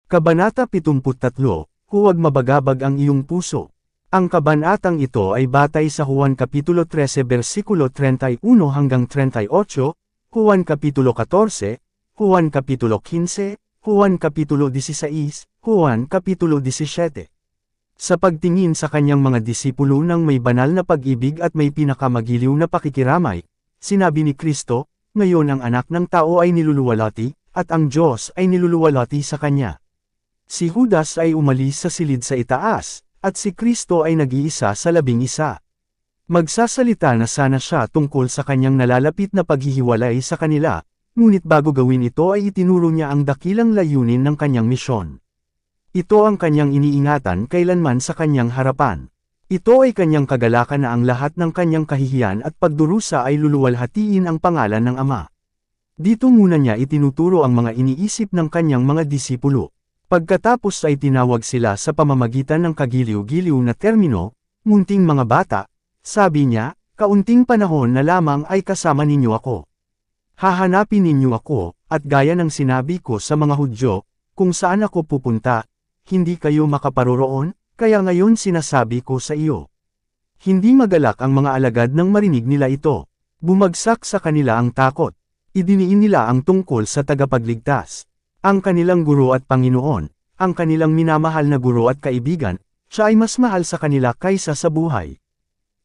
Kabanata 73, Huwag mabagabag ang iyong puso. Ang kabanatang ito ay batay sa Juan Kapitulo 13 versikulo 31 hanggang 38, Juan Kapitulo 14, Juan Kapitulo 15, Juan Kapitulo 16, Juan Kapitulo 17. Sa pagtingin sa kanyang mga disipulo ng may banal na pag-ibig at may pinakamagiliw na pakikiramay, sinabi ni Kristo, ngayon ang anak ng tao ay niluluwalhati, at ang Diyos ay niluluwalhati sa kanya. Si Judas ay umalis sa silid sa itaas, at si Kristo ay nag-iisa sa 11. Magsasalita na sana siya tungkol sa kanyang nalalapit na paghihiwalay sa kanila, ngunit bago gawin ito ay itinuro niya ang dakilang layunin ng kanyang misyon. Ito ang kanyang iniingatan kailanman sa kanyang harapan. Ito ay kanyang kagalakan na ang lahat ng kanyang kahihiyan at pagdurusa ay luluwalhatiin ang pangalan ng Ama. Dito muna niya itinuturo ang mga iniisip ng kanyang mga disipulo. Pagkatapos ay tinawag sila sa pamamagitan ng kagiliw-giliw na termino, munting mga bata, sabi niya, kaunting panahon na lamang ay kasama ninyo ako. Hahanapin ninyo ako, at gaya ng sinabi ko sa mga Hudyo, kung saan ako pupunta, hindi kayo makaparoroon, kaya ngayon sinasabi ko sa iyo. Hindi magalak ang mga alagad nang marinig nila ito. Bumagsak sa kanila ang takot. Idiniin nila ang tungkol sa tagapagligtas. Ang kanilang guro at Panginoon, ang kanilang minamahal na guro at kaibigan, siya ay mas mahal sa kanila kaysa sa buhay.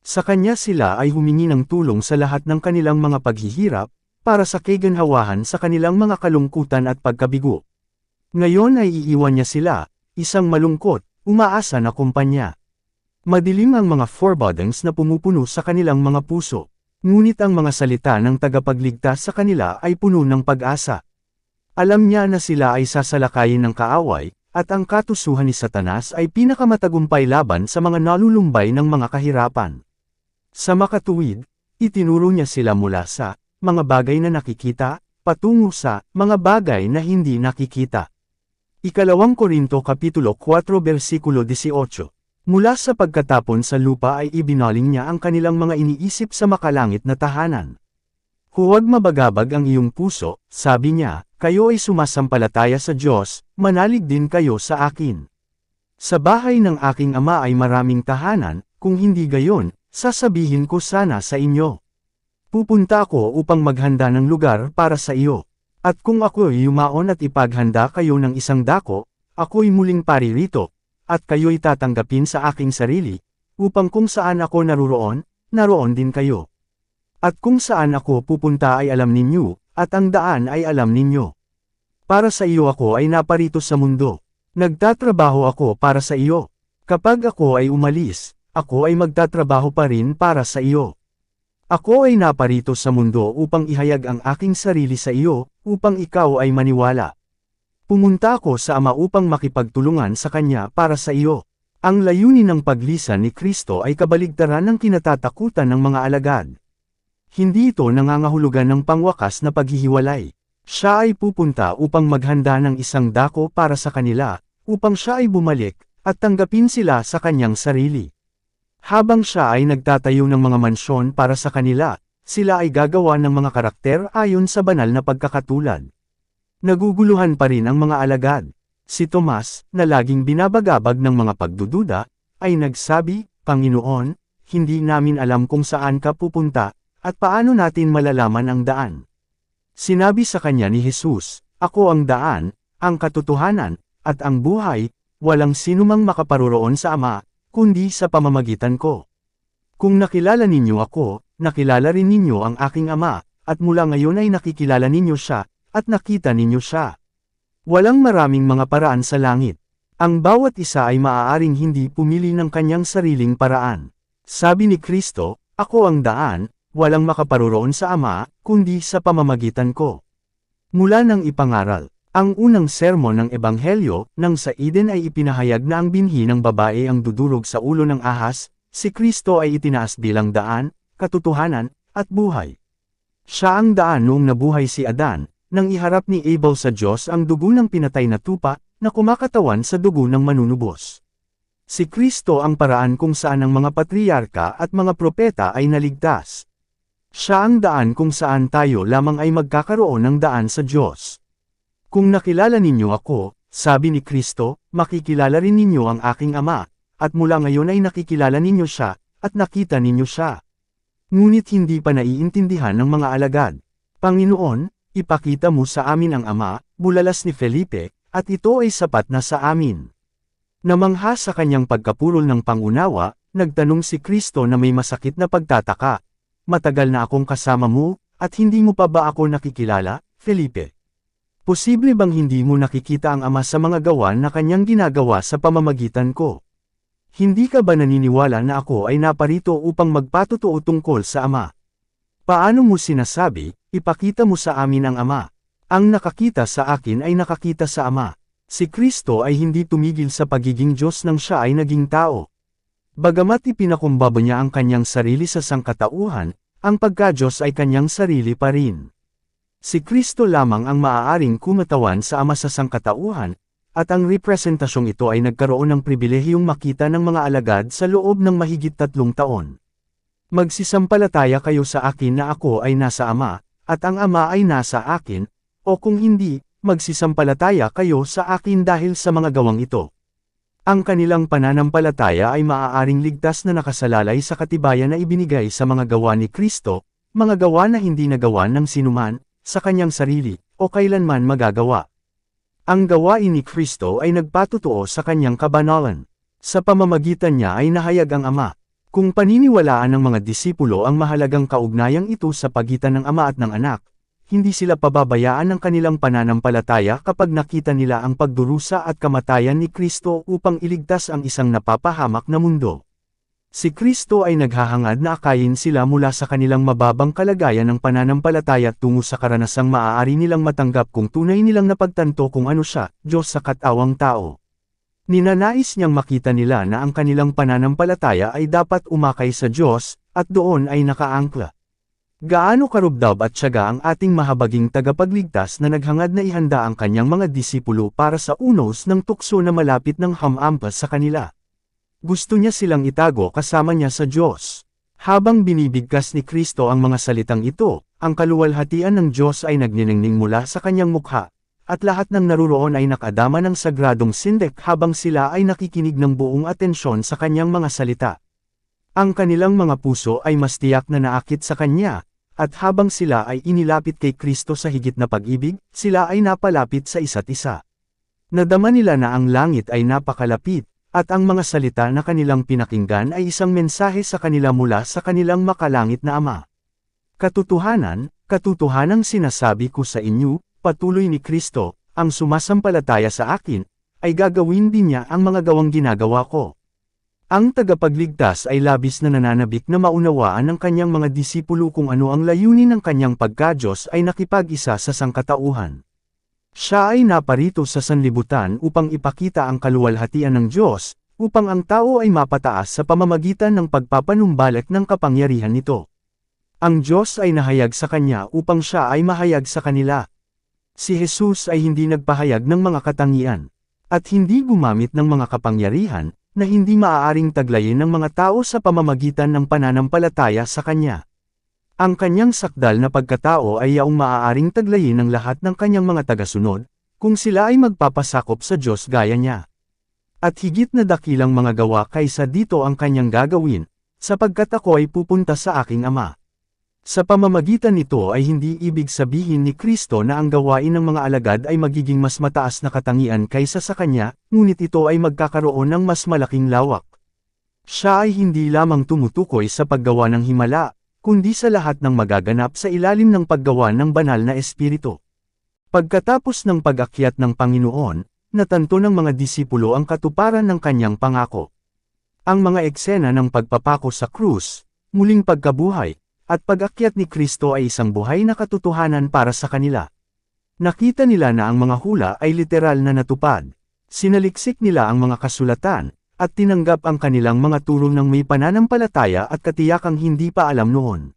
Sa kanya sila ay humingi ng tulong sa lahat ng kanilang mga paghihirap, para sa kaganhawahan sa kanilang mga kalungkutan at pagkabigo. Ngayon ay iiwan niya sila, isang malungkot, umaasa na kumpanya. Madilim ang mga forebodings na pumupuno sa kanilang mga puso, ngunit ang mga salita ng tagapagligtas sa kanila ay puno ng pag-asa. Alam niya na sila ay sasalakayin ng kaaway, at ang katusuhan ni Satanas ay pinakamatagumpay laban sa mga nalulumbay ng mga kahirapan. Sa makatuwid, itinuro niya sila mula sa mga bagay na nakikita, patungo sa mga bagay na hindi nakikita. Ikalawang Korinto Kapitulo 4 versikulo 18. Mula sa pagkatapon sa lupa ay ibinaling niya ang kanilang mga iniisip sa makalangit na tahanan. Huwag mabagabag ang iyong puso, sabi niya, kayo ay sumasampalataya sa Diyos, manalig din kayo sa akin. Sa bahay ng aking Ama ay maraming tahanan, kung hindi gayon, sasabihin ko sana sa inyo. Pupunta ako upang maghanda ng lugar para sa iyo. At kung ako'y yumaon at ipaghanda kayo ng isang dako, ako'y muling paririto, at kayo'y tatanggapin sa aking sarili, upang kung saan ako naruroon, naroon din kayo. At kung saan ako pupunta ay alam ninyo, at ang daan ay alam ninyo. Para sa iyo ako ay naparito sa mundo. Nagtatrabaho ako para sa iyo. Kapag ako ay umalis, ako ay magtatrabaho pa rin para sa iyo. Ako ay naparito sa mundo upang ihayag ang aking sarili sa iyo, upang ikaw ay maniwala. Pumunta ako sa Ama upang makipagtulungan sa Kanya para sa iyo. Ang layunin ng paglisan ni Kristo ay kabaligtaran ng kinatatakutan ng mga alagad. Hindi ito nangangahulugan ng pangwakas na paghihiwalay. Siya ay pupunta upang maghanda ng isang dako para sa kanila, upang siya ay bumalik, at tanggapin sila sa kanyang sarili. Habang siya ay nagtatayo ng mga mansyon para sa kanila, sila ay gagawa ng mga karakter ayon sa banal na pagkakatulad. Naguguluhan pa rin ang mga alagad. Si Tomas, na laging binabagabag ng mga pagdududa, ay nagsabi, Panginoon, hindi namin alam kung saan ka pupunta, at paano natin malalaman ang daan? Sinabi sa kanya ni Jesus, Ako ang daan, ang katotohanan, at ang buhay, walang sinumang makaparoroon sa Ama, kundi sa pamamagitan ko. Kung nakilala ninyo ako, nakilala rin ninyo ang aking Ama, at mula ngayon ay nakikilala ninyo siya, at nakita ninyo siya. Walang maraming mga paraan sa langit. Ang bawat isa ay maaaring hindi pumili ng kanyang sariling paraan. Sabi ni Kristo, Ako ang daan, walang makaparoroon sa Ama, kundi sa pamamagitan ko. Mula nang ipangaral, ang unang sermon ng Ebanghelyo, nang sa Eden ay ipinahayag na ang binhi ng babae ang dudurog sa ulo ng ahas, si Kristo ay itinaas bilang daan, katotohanan, at buhay. Siya ang daan noong nabuhay si Adan, nang iharap ni Abel sa Diyos ang dugo ng pinatay na tupa, na kumakatawan sa dugo ng manunubos. Si Kristo ang paraan kung saan ang mga patriyarka at mga propeta ay naligtas. Siya ang daan kung saan tayo lamang ay magkakaroon ng daan sa Diyos. Kung nakilala ninyo ako, sabi ni Kristo, makikilala rin ninyo ang aking Ama, at mula ngayon ay nakikilala ninyo siya, at nakita ninyo siya. Ngunit hindi pa naiintindihan ng mga alagad. Panginoon, ipakita mo sa amin ang Ama, bulalas ni Felipe, at ito ay sapat na sa amin. Namangha sa kanyang pagkapurol ng pangunawa, nagtanong si Kristo na may masakit na pagtataka. Matagal na akong kasama mo, at hindi mo pa ba ako nakikilala, Felipe? Posible bang hindi mo nakikita ang Ama sa mga gawa na kanyang ginagawa sa pamamagitan ko? Hindi ka ba naniniwala na ako ay naparito upang magpatotoo tungkol sa Ama? Paano mo sinasabi, ipakita mo sa amin ang Ama? Ang nakakita sa akin ay nakakita sa Ama. Si Kristo ay hindi tumigil sa pagiging Diyos nang siya ay naging tao. Bagamat ipinakumbaba niya ang kanyang sarili sa sangkatauhan, ang pagka-Diyos ay kanyang sarili pa rin. Si Kristo lamang ang maaaring kumatawan sa Ama sa sangkatauhan, at ang representasyong ito ay nagkaroon ng pribilehiyong makita ng mga alagad sa loob ng mahigit 3 taon. Magsisampalataya kayo sa akin na ako ay nasa Ama, at ang Ama ay nasa akin, o kung hindi, magsisampalataya kayo sa akin dahil sa mga gawang ito. Ang kanilang pananampalataya ay maaaring ligtas na nakasalalay sa katibayan na ibinigay sa mga gawa ni Kristo, mga gawa na hindi nagawa ng sinuman, sa kanyang sarili, o kailanman magagawa. Ang gawain ni Kristo ay nagpatotoo sa kanyang kabanalan. Sa pamamagitan niya ay nahayag ang Ama. Kung paniniwalaan ng mga disipulo ang mahalagang kaugnayang ito sa pagitan ng Ama at ng Anak, hindi sila pababayaan ng kanilang pananampalataya kapag nakita nila ang pagdurusa at kamatayan ni Kristo upang iligtas ang isang napapahamak na mundo. Si Kristo ay naghahangad na akayin sila mula sa kanilang mababang kalagayan ng pananampalataya tungo sa karanasang maaari nilang matanggap kung tunay nilang napagtanto kung ano siya, Diyos sa katawang tao. Ninanais niyang makita nila na ang kanilang pananampalataya ay dapat umakay sa Diyos, at doon ay nakaangkla. Gaano karubdab at tiyaga ang ating mahabaging tagapagligtas na naghangad na ihanda ang kanyang mga disipulo para sa unos ng tukso na malapit ng hamampas sa kanila. Gusto niya silang itago kasama niya sa Diyos. Habang binibigkas ni Kristo ang mga salitang ito, ang kaluwalhatian ng Diyos ay nagniningning mula sa kanyang mukha, at lahat ng naruroon ay nakadama ng sagradong sindek habang sila ay nakikinig ng buong atensyon sa kanyang mga salita. Ang kanilang mga puso ay mas tiyak na naakit sa kanya, at habang sila ay inilapit kay Kristo sa higit na pag-ibig, sila ay napalapit sa isa't isa. Nadama nila na ang langit ay napakalapit, at ang mga salita na kanilang pinakinggan ay isang mensahe sa kanila mula sa kanilang makalangit na Ama. Katotohanang sinasabi ko sa inyo, patuloy ni Kristo, ang sumasampalataya sa akin, ay gagawin din niya ang mga gawang ginagawa ko. Ang tagapagligtas ay labis na nananabik na maunawaan ng kanyang mga disipulo kung ano ang layunin ng kanyang pagka-Diyos ay nakipag-isa sa sangkatauhan. Siya ay naparito sa sanlibutan upang ipakita ang kaluwalhatian ng Diyos, upang ang tao ay mapataas sa pamamagitan ng pagpapanumbalik ng kapangyarihan nito. Ang Diyos ay nahayag sa kanya upang siya ay mahayag sa kanila. Si Jesus ay hindi nagpahayag ng mga katangian, at hindi gumamit ng mga kapangyarihan, na hindi maaaring taglayin ng mga tao sa pamamagitan ng pananampalataya sa kanya. Ang kanyang sakdal na pagkatao ay yaong maaaring taglayin ng lahat ng kanyang mga tagasunod, kung sila ay magpapasakop sa Diyos gaya niya. At higit na dakilang mga gawa kaysa dito ang kanyang gagawin, sapagkat ako ay pupunta sa aking Ama. Sa pamamagitan nito ay hindi ibig sabihin ni Kristo na ang gawain ng mga alagad ay magiging mas mataas na katangian kaysa sa kanya, ngunit ito ay magkakaroon ng mas malaking lawak. Siya ay hindi lamang tumutukoy sa paggawa ng himala, kundi sa lahat ng magaganap sa ilalim ng paggawa ng banal na espiritu. Pagkatapos ng pag-akyat ng Panginoon, natanto ng mga disipulo ang katuparan ng kanyang pangako. Ang mga eksena ng pagpapako sa krus, muling pagkabuhay, at pag-akyat ni Kristo ay isang buhay na katotohanan para sa kanila. Nakita nila na ang mga hula ay literal na natupad. Sinaliksik nila ang mga kasulatan, at tinanggap ang kanilang mga turo ng may pananampalataya at katiyakang hindi pa alam noon.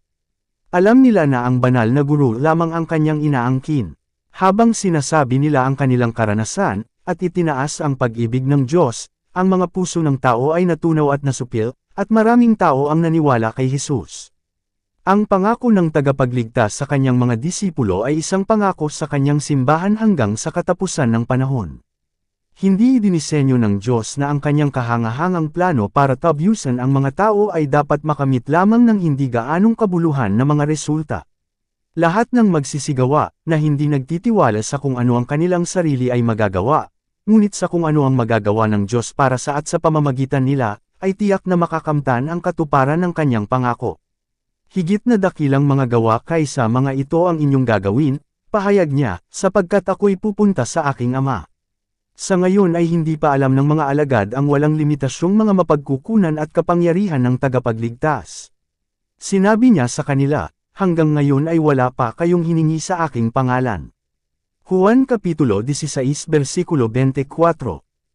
Alam nila na ang banal na guro lamang ang kanyang inaangkin. Habang sinasabi nila ang kanilang karanasan, at itinaas ang pag-ibig ng Diyos, ang mga puso ng tao ay natunaw at nasupil, at maraming tao ang naniwala kay Jesus. Ang pangako ng tagapagligtas sa kanyang mga disipulo ay isang pangako sa kanyang simbahan hanggang sa katapusan ng panahon. Hindi idinisenyo ng Diyos na ang kanyang kahangahangang plano para tabyusan ang mga tao ay dapat makamit lamang ng hindi gaanong kabuluhan na mga resulta. Lahat ng magsisigawa, na hindi nagtitiwala sa kung ano ang kanilang sarili ay magagawa, ngunit sa kung ano ang magagawa ng Diyos para sa at sa pamamagitan nila, ay tiyak na makakamtan ang katuparan ng kanyang pangako. Higit na dakilang mga gawa kaysa mga ito ang inyong gagawin, pahayag niya, sapagkat ako'y pupunta sa aking Ama. Sa ngayon ay hindi pa alam ng mga alagad ang walang limitasyong mga mapagkukunan at kapangyarihan ng tagapagligtas. Sinabi niya sa kanila, hanggang ngayon ay wala pa kayong hiningi sa aking pangalan. Juan Kapitulo 16 versikulo 24.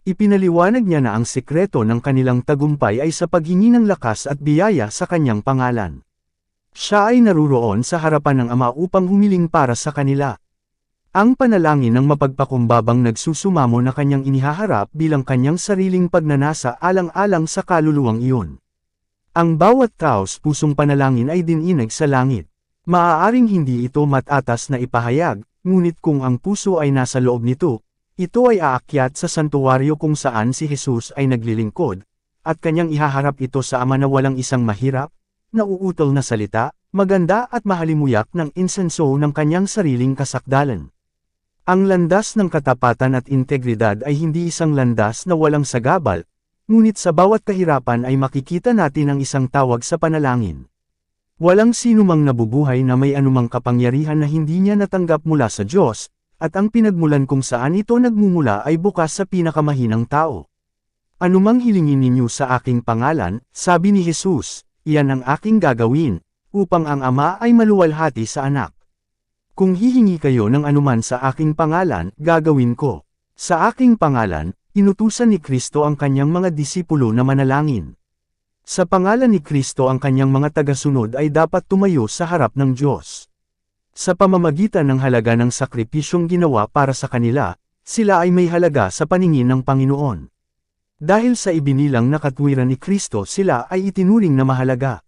Ipinaliwanag niya na ang sekreto ng kanilang tagumpay ay sa paghingi ng lakas at biyaya sa kanyang pangalan. Siya ay naruroon sa harapan ng Ama upang humiling para sa kanila. Ang panalangin ng mapagpakumbabang nagsusumamo na kanyang inihaharap bilang kanyang sariling pagnanasa alang-alang sa kaluluwang iyon. Ang bawat taos pusong panalangin ay dininag sa langit. Maaaring hindi ito matatas na ipahayag, ngunit kung ang puso ay nasa loob nito, ito ay aakyat sa santuwaryo kung saan si Jesus ay naglilingkod, at kanyang ihaharap ito sa Ama na walang isang mahirap, nauutol na salita, maganda at mahalimuyak ng insenso ng kanyang sariling kasakdalan. Ang landas ng katapatan at integridad ay hindi isang landas na walang sagabal, ngunit sa bawat kahirapan ay makikita natin ang isang tawag sa panalangin. Walang sinumang nabubuhay na may anumang kapangyarihan na hindi niya natanggap mula sa Diyos, at ang pinagmulan kung saan ito nagmumula ay bukas sa pinakamahinang tao. Anumang hilingin ninyo sa aking pangalan, sabi ni Jesus, iyan ang aking gagawin, upang ang Ama ay maluwalhati sa anak. Kung hihingi kayo ng anuman sa aking pangalan, gagawin ko. Sa aking pangalan, inutusan ni Kristo ang kanyang mga disipulo na manalangin. Sa pangalan ni Kristo ang kanyang mga tagasunod ay dapat tumayo sa harap ng Diyos. Sa pamamagitan ng halaga ng sakripisyong ginawa para sa kanila, sila ay may halaga sa paningin ng Panginoon. Dahil sa ibinilang na katwiran ni Kristo sila ay itinuring na mahalaga.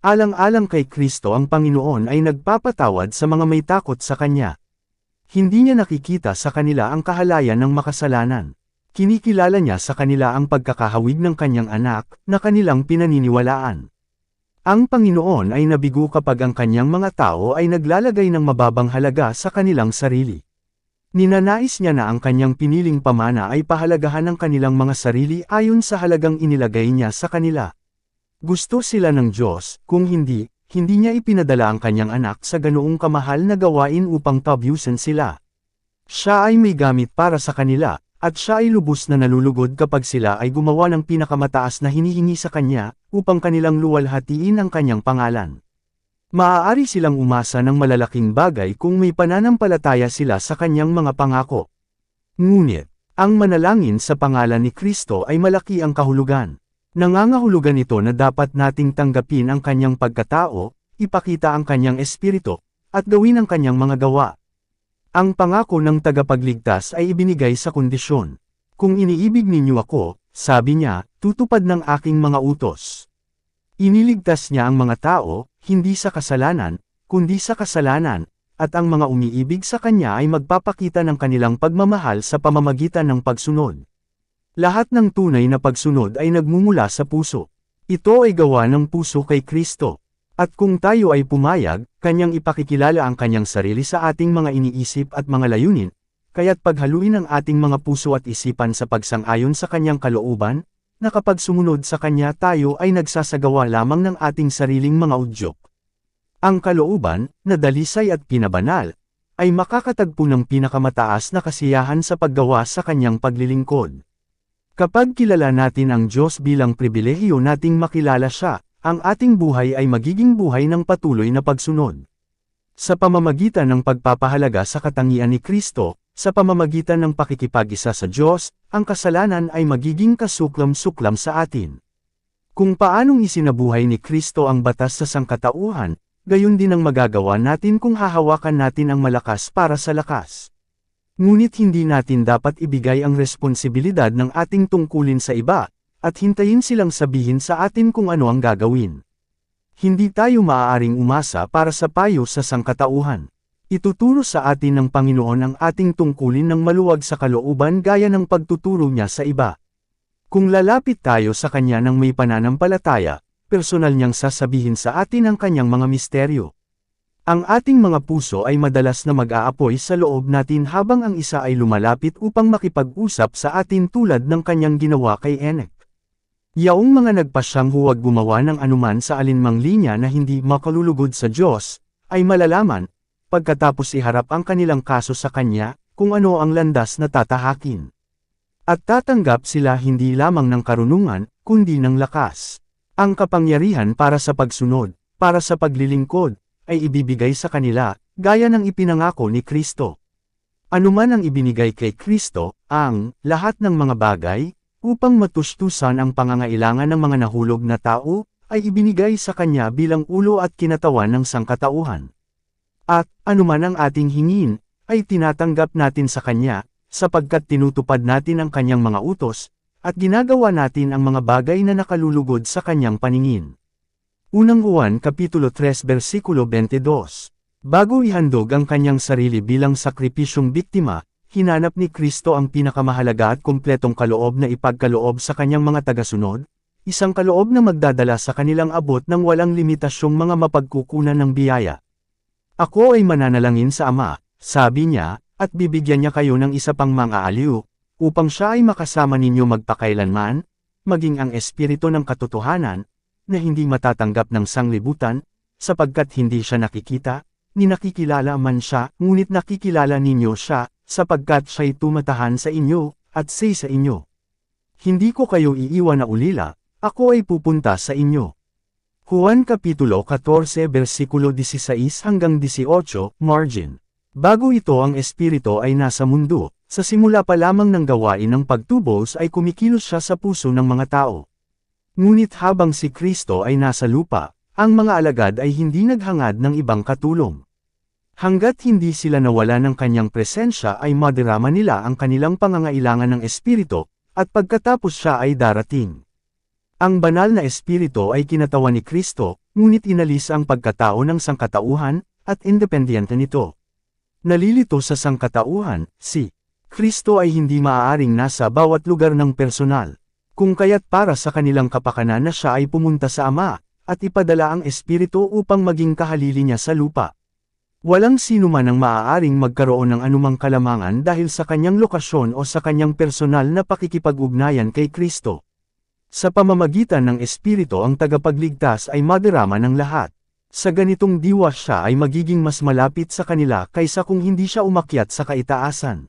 Alang-alang kay Kristo ang Panginoon ay nagpapatawad sa mga may takot sa Kanya. Hindi niya nakikita sa kanila ang kahalayan ng makasalanan. Kinikilala niya sa kanila ang pagkakahawig ng Kanyang anak, na kanilang pinaniniwalaan. Ang Panginoon ay nabigo kapag ang Kanyang mga tao ay naglalagay ng mababang halaga sa kanilang sarili. Ninanais niya na ang Kanyang piniling pamana ay pahalagahan ng kanilang mga sarili ayon sa halagang inilagay niya sa kanila. Gusto sila ng Diyos, kung hindi, hindi niya ipinadala ang kanyang anak sa ganoong kamahal na gawain upang tabyusan sila. Siya ay may gamit para sa kanila, at siya ay lubos na nalulugod kapag sila ay gumawa ng pinakamataas na hinihingi sa kanya, upang kanilang luwalhatiin ang kanyang pangalan. Maaari silang umasa ng malalaking bagay kung may pananampalataya sila sa kanyang mga pangako. Ngunit, ang manalangin sa pangalan ni Kristo ay malaki ang kahulugan. Nangangahulugan ito na dapat nating tanggapin ang kanyang pagkatao, ipakita ang kanyang espiritu, at gawin ang kanyang mga gawa. Ang pangako ng tagapagligtas ay ibinigay sa kondisyon. Kung iniibig ninyo ako, sabi niya, tutupad ng aking mga utos. Iniligtas niya ang mga tao, hindi sa kasalanan, kundi sa kasalanan, at ang mga umiibig sa kanya ay magpapakita ng kanilang pagmamahal sa pamamagitan ng pagsunod. Lahat ng tunay na pagsunod ay nagmumula sa puso. Ito ay gawa ng puso kay Kristo. At kung tayo ay pumayag, kanyang ipakikilala ang kanyang sarili sa ating mga iniisip at mga layunin, kaya't paghaluin ang ating mga puso at isipan sa pagsang-ayon sa kanyang kalooban, na kapag sumunod sa kanya tayo ay nagsasagawa lamang ng ating sariling mga udyok. Ang kalooban, na dalisay at pinabanal, ay makakatagpo ng pinakamataas na kasiyahan sa paggawa sa kanyang paglilingkod. Kapag kilala natin ang Diyos bilang pribilehiyo nating makilala siya, ang ating buhay ay magiging buhay ng patuloy na pagsunod. Sa pamamagitan ng pagpapahalaga sa katangian ni Kristo, sa pamamagitan ng pakikipag-isa sa Diyos, ang kasalanan ay magiging kasuklam-suklam sa atin. Kung paanong isinabuhay ni Kristo ang batas sa sangkatauhan, gayon din ang magagawa natin kung hahawakan natin ang malakas para sa lakas. Ngunit hindi natin dapat ibigay ang responsibilidad ng ating tungkulin sa iba, at hintayin silang sabihin sa atin kung ano ang gagawin. Hindi tayo maaaring umasa para sa payo sa sangkatauhan. Ituturo sa atin ng Panginoon ang ating tungkulin ng maluwag sa kalooban gaya ng pagtuturo niya sa iba. Kung lalapit tayo sa Kanya ng may pananampalataya, personal niyang sasabihin sa atin ang Kanyang mga misteryo. Ang ating mga puso ay madalas na mag-aapoy sa loob natin habang ang isa ay lumalapit upang makipag-usap sa atin tulad ng Kanyang ginawa kay Enoch. Yaong mga nagpasyang huwag gumawa ng anuman sa alinmang linya na hindi makalulugod sa Diyos, ay malalaman, pagkatapos iharap ang kanilang kaso sa Kanya, kung ano ang landas na tatahakin. At tatanggap sila hindi lamang ng karunungan, kundi ng lakas. Ang kapangyarihan para sa pagsunod, para sa paglilingkod, ay ibibigay sa kanila, gaya ng ipinangako ni Kristo. Anuman ang ibinigay kay Kristo, ang lahat ng mga bagay, upang matustusan ang pangangailangan ng mga nahulog na tao, ay ibinigay sa Kanya bilang ulo at kinatawan ng sangkatauhan. At, anuman ang ating hingin, ay tinatanggap natin sa Kanya, sapagkat tinutupad natin ang Kanyang mga utos, at ginagawa natin ang mga bagay na nakalulugod sa Kanyang paningin. Unang Juan Kapitulo 3 Versikulo 22. Bago ihandog ang Kanyang sarili bilang sakripisyong biktima, hinanap ni Kristo ang pinakamahalaga at kumpletong kaloob na ipagkaloob sa Kanyang mga tagasunod, isang kaloob na magdadala sa kanilang abot ng walang limitasyong mga mapagkukunan ng biyaya. Ako ay mananalangin sa Ama, sabi niya, at bibigyan niya kayo ng isa pang mang-aaliw, upang siya ay makasama ninyo magpakailanman, maging ang Espiritu ng katotohanan, na hindi matatanggap ng sanglibutan, sapagkat hindi siya nakikita, ni nakikilala man siya, ngunit nakikilala ninyo siya, sapagkat siya'y tumatahan sa inyo, at sa inyo. Hindi ko kayo iiwan na ulila, ako ay pupunta sa inyo. Juan Kapitulo 14 Versikulo 16 hanggang 18, margin. Bago ito ang Espiritu ay nasa mundo, sa simula pa lamang ng gawain ng pagtubos ay kumikilos siya sa puso ng mga tao. Ngunit habang si Kristo ay nasa lupa, ang mga alagad ay hindi naghangad ng ibang katulong. Hanggat hindi sila nawala ng Kanyang presensya ay madarama nila ang kanilang pangangailangan ng Espiritu, at pagkatapos siya ay darating. Ang banal na Espiritu ay kinatawan ni Kristo, ngunit inalis ang pagkatao ng sangkatauhan, at independyente nito. Nalilito sa sangkatauhan, si Kristo ay hindi maaaring nasa bawat lugar ng personal. Kung kaya't para sa kanilang kapakanan na siya ay pumunta sa Ama, at ipadala ang Espiritu upang maging kahalili niya sa lupa. Walang sino man ang maaaring magkaroon ng anumang kalamangan dahil sa kanyang lokasyon o sa kanyang personal na pakikipag-ugnayan kay Kristo. Sa pamamagitan ng Espiritu ang tagapagligtas ay madarama ng lahat. Sa ganitong diwa siya ay magiging mas malapit sa kanila kaysa kung hindi siya umakyat sa kaitaasan.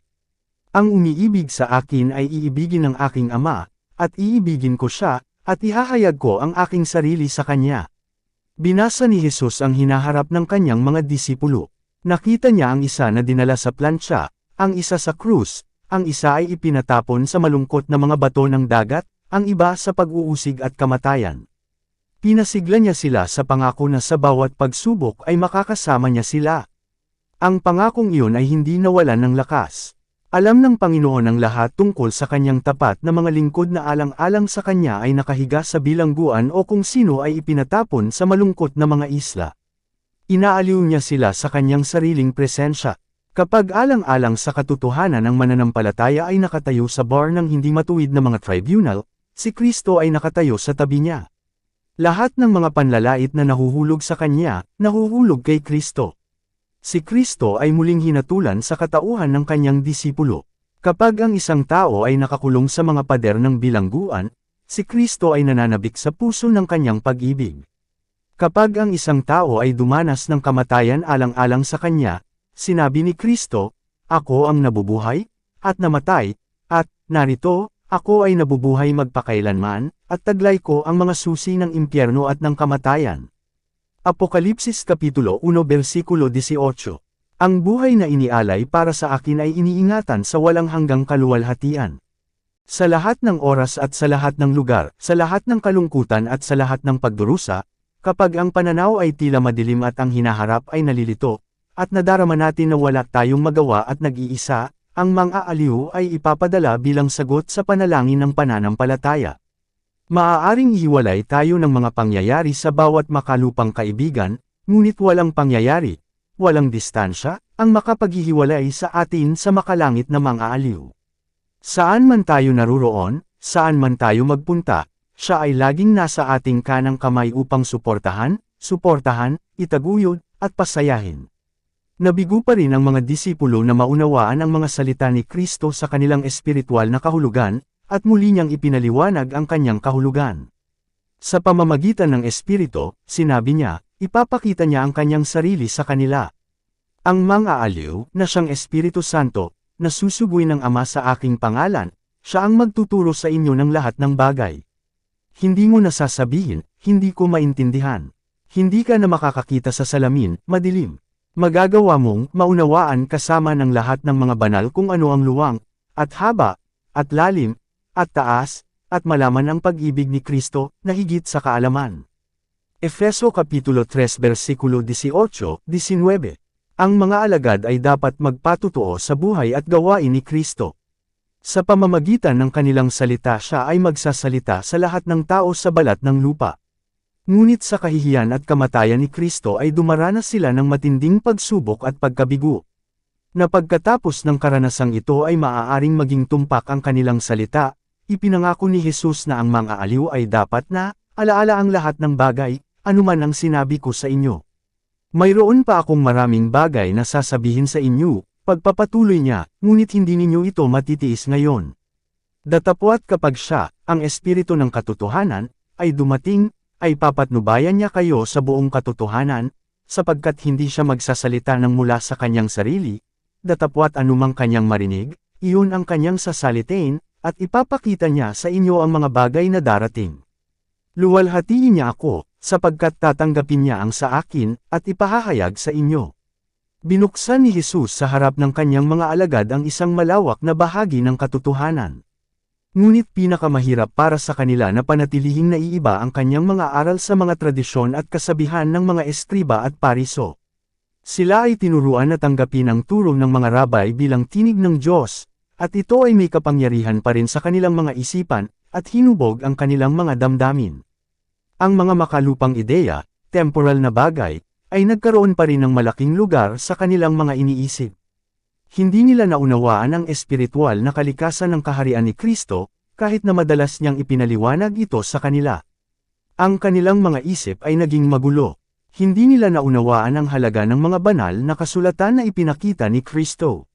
Ang umiibig sa akin ay iibigin ng aking Ama, at iibigin ko siya, at ihahayag ko ang aking sarili sa kanya. Binasa ni Jesus ang hinaharap ng kanyang mga disipulo. Nakita niya ang isa na dinala sa plancha, ang isa sa krus, ang isa ay ipinatapon sa malungkot na mga bato ng dagat, ang iba sa pag-uusig at kamatayan. Pinasigla niya sila sa pangako na sa bawat pagsubok ay makakasama niya sila. Ang pangakong iyon ay hindi nawalan ng lakas. Alam ng Panginoon ang lahat tungkol sa kanyang tapat na mga lingkod na alang-alang sa kanya ay nakahiga sa bilangguan o kung sino ay ipinatapon sa malungkot na mga isla. Inaaliw niya sila sa kanyang sariling presensya. Kapag alang-alang sa katotohanan ng mananampalataya ay nakatayo sa bar ng hindi matuwid na mga tribunal, si Kristo ay nakatayo sa tabi niya. Lahat ng mga panlalait na nahuhulog sa kanya, nahuhulog kay Kristo. Si Kristo ay muling hinatulan sa katauhan ng kanyang disipulo. Kapag ang isang tao ay nakakulong sa mga pader ng bilangguan, si Kristo ay nananabik sa puso ng kanyang pag-ibig. Kapag ang isang tao ay dumanas ng kamatayan alang-alang sa kanya, sinabi ni Kristo, "Ako ang nabubuhay, at namatay, at, narito, ako ay nabubuhay magpakailanman, at taglay ko ang mga susi ng impyerno at ng kamatayan." Apokalipsis Kapitulo 1 Versikulo 18. Ang buhay na inialay para sa akin ay iniingatan sa walang hanggang kaluwalhatian. Sa lahat ng oras at sa lahat ng lugar, sa lahat ng kalungkutan at sa lahat ng pagdurusa, kapag ang pananaw ay tila madilim at ang hinaharap ay nalilito, at nadarama natin na wala tayong magawa at nag-iisa, ang mang-aaliw ay ipapadala bilang sagot sa panalangin ng pananampalataya. Maaaring ihiwalay tayo ng mga pangyayari sa bawat makalupang kaibigan, ngunit walang pangyayari, walang distansya, ang makapaghihiwalay sa atin sa makalangit na mga aliw. Saan man tayo naruroon, saan man tayo magpunta, siya ay laging nasa ating kanang kamay upang suportahan, itaguyod, at pasayahin. Nabigo pa rin ang mga disipulo na maunawaan ang mga salita ni Kristo sa kanilang espiritual na kahulugan, at muli niyang ipinaliwanag ang kanyang kahulugan. Sa pamamagitan ng Espiritu, sinabi niya, ipapakita niya ang kanyang sarili sa kanila. Ang mga aliw, na siyang Espiritu Santo, na susuguin ng Ama sa aking pangalan, siya ang magtuturo sa inyo ng lahat ng bagay. Hindi mo nasasabihin, hindi ko maintindihan. Hindi ka na makakakita sa salamin, madilim. Magagawa mong maunawaan kasama ng lahat ng mga banal kung ano ang luwang, at haba, at lalim, at taas, at malaman ang pag-ibig ni Kristo, na higit sa kaalaman. Efeso Kapitulo 3 versikulo 18-19. Ang mga alagad ay dapat magpatutuo sa buhay at gawain ni Kristo. Sa pamamagitan ng kanilang salita siya ay magsasalita sa lahat ng tao sa balat ng lupa. Ngunit sa kahihiyan at kamatayan ni Kristo ay dumaranas sila ng matinding pagsubok at pagkabigo. Na pagkatapos ng karanasang ito ay maaaring maging tumpak ang kanilang salita, ipinangako ni Jesus na ang mga aliw ay dapat na, alaala ang lahat ng bagay, anuman ang sinabi ko sa inyo. Mayroon pa akong maraming bagay na sasabihin sa inyo, pagpapatuloy niya, ngunit hindi ninyo ito matitiis ngayon. Datapwat kapag siya, ang Espiritu ng katotohanan, ay dumating, ay papatnubayan niya kayo sa buong katotohanan, sapagkat hindi siya magsasalita ng mula sa kanyang sarili, datapwat anumang kanyang marinig, iyon ang kanyang sasalitain, at ipapakita niya sa inyo ang mga bagay na darating. Luwalhatiin niya ako, sapagkat tatanggapin niya ang sa akin, at ipahahayag sa inyo. Binuksan ni Jesus sa harap ng kanyang mga alagad ang isang malawak na bahagi ng katotohanan. Ngunit pinakamahirap para sa kanila na panatilihing naiiba ang kanyang mga aral sa mga tradisyon at kasabihan ng mga eskriba at pariso. Sila ay tinuruan na tanggapin ang turo ng mga rabay bilang tinig ng Diyos, at ito ay may kapangyarihan pa rin sa kanilang mga isipan, at hinubog ang kanilang mga damdamin. Ang mga makalupang ideya, temporal na bagay, ay nagkaroon pa rin ng malaking lugar sa kanilang mga iniisip. Hindi nila naunawaan ang espiritual na kalikasan ng kaharian ni Kristo, kahit na madalas niyang ipinaliwanag ito sa kanila. Ang kanilang mga isip ay naging magulo. Hindi nila naunawaan ang halaga ng mga banal na kasulatan na ipinakita ni Kristo.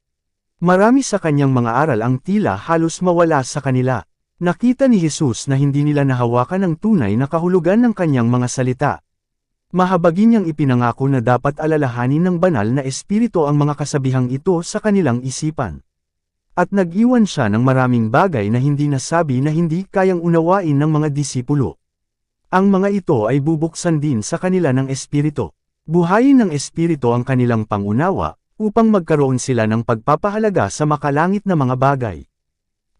Marami sa kanyang mga aral ang tila halos mawala sa kanila. Nakita ni Jesus na hindi nila nahawakan ang tunay na kahulugan ng kanyang mga salita. Mahabagin niyang ipinangako na dapat alalahanin ng banal na espiritu ang mga kasabihang ito sa kanilang isipan. At nag-iwan siya ng maraming bagay na hindi nasabi na hindi kayang unawain ng mga disipulo. Ang mga ito ay bubuksan din sa kanila ng espiritu. Buhayin ng espiritu ang kanilang pangunawa, upang magkaroon sila ng pagpapahalaga sa makalangit na mga bagay.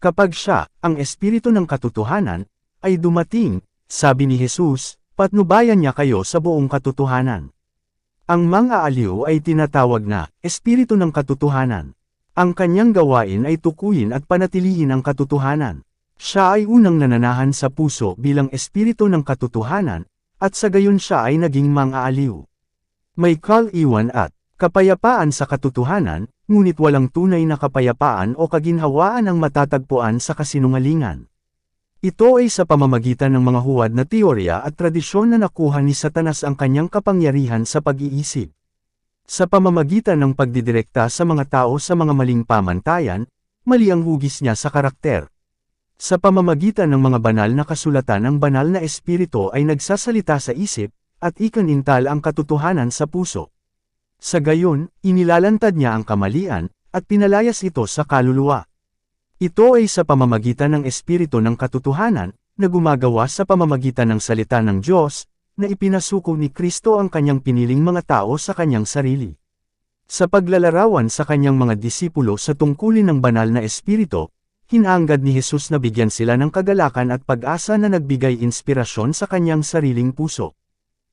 Kapag siya, ang espiritu ng katotohanan, ay dumating, sabi ni Jesus, patnubayan niya kayo sa buong katotohanan. Ang mga aliw ay tinatawag na, espiritu ng katotohanan. Ang kanyang gawain ay tukuyin at panatilihin ang katotohanan. Siya ay unang nananahan sa puso bilang espiritu ng katotohanan, at sa gayon siya ay naging mga aliw. May kal-iwan at kapayapaan sa katotohanan, ngunit walang tunay na kapayapaan o kaginhawaan ang matatagpuan sa kasinungalingan. Ito ay sa pamamagitan ng mga huwad na teorya at tradisyon na nakuha ni Satanas ang kanyang kapangyarihan sa pag-iisip. Sa pamamagitan ng pagdidirekta sa mga tao sa mga maling pamantayan, mali ang hugis niya sa karakter. Sa pamamagitan ng mga banal na kasulatan ang banal na espiritu ay nagsasalita sa isip, at ikanintal ang katotohanan sa puso. Sa gayon, inilalantad niya ang kamalian, at pinalayas ito sa kaluluwa. Ito ay sa pamamagitan ng espiritu ng katotohanan, na gumagawa sa pamamagitan ng salita ng Diyos, na ipinasuko ni Kristo ang kanyang piniling mga tao sa kanyang sarili. Sa paglalarawan sa kanyang mga disipulo sa tungkulin ng banal na espiritu, hinangad ni Jesus na bigyan sila ng kagalakan at pag-asa na nagbigay inspirasyon sa kanyang sariling puso.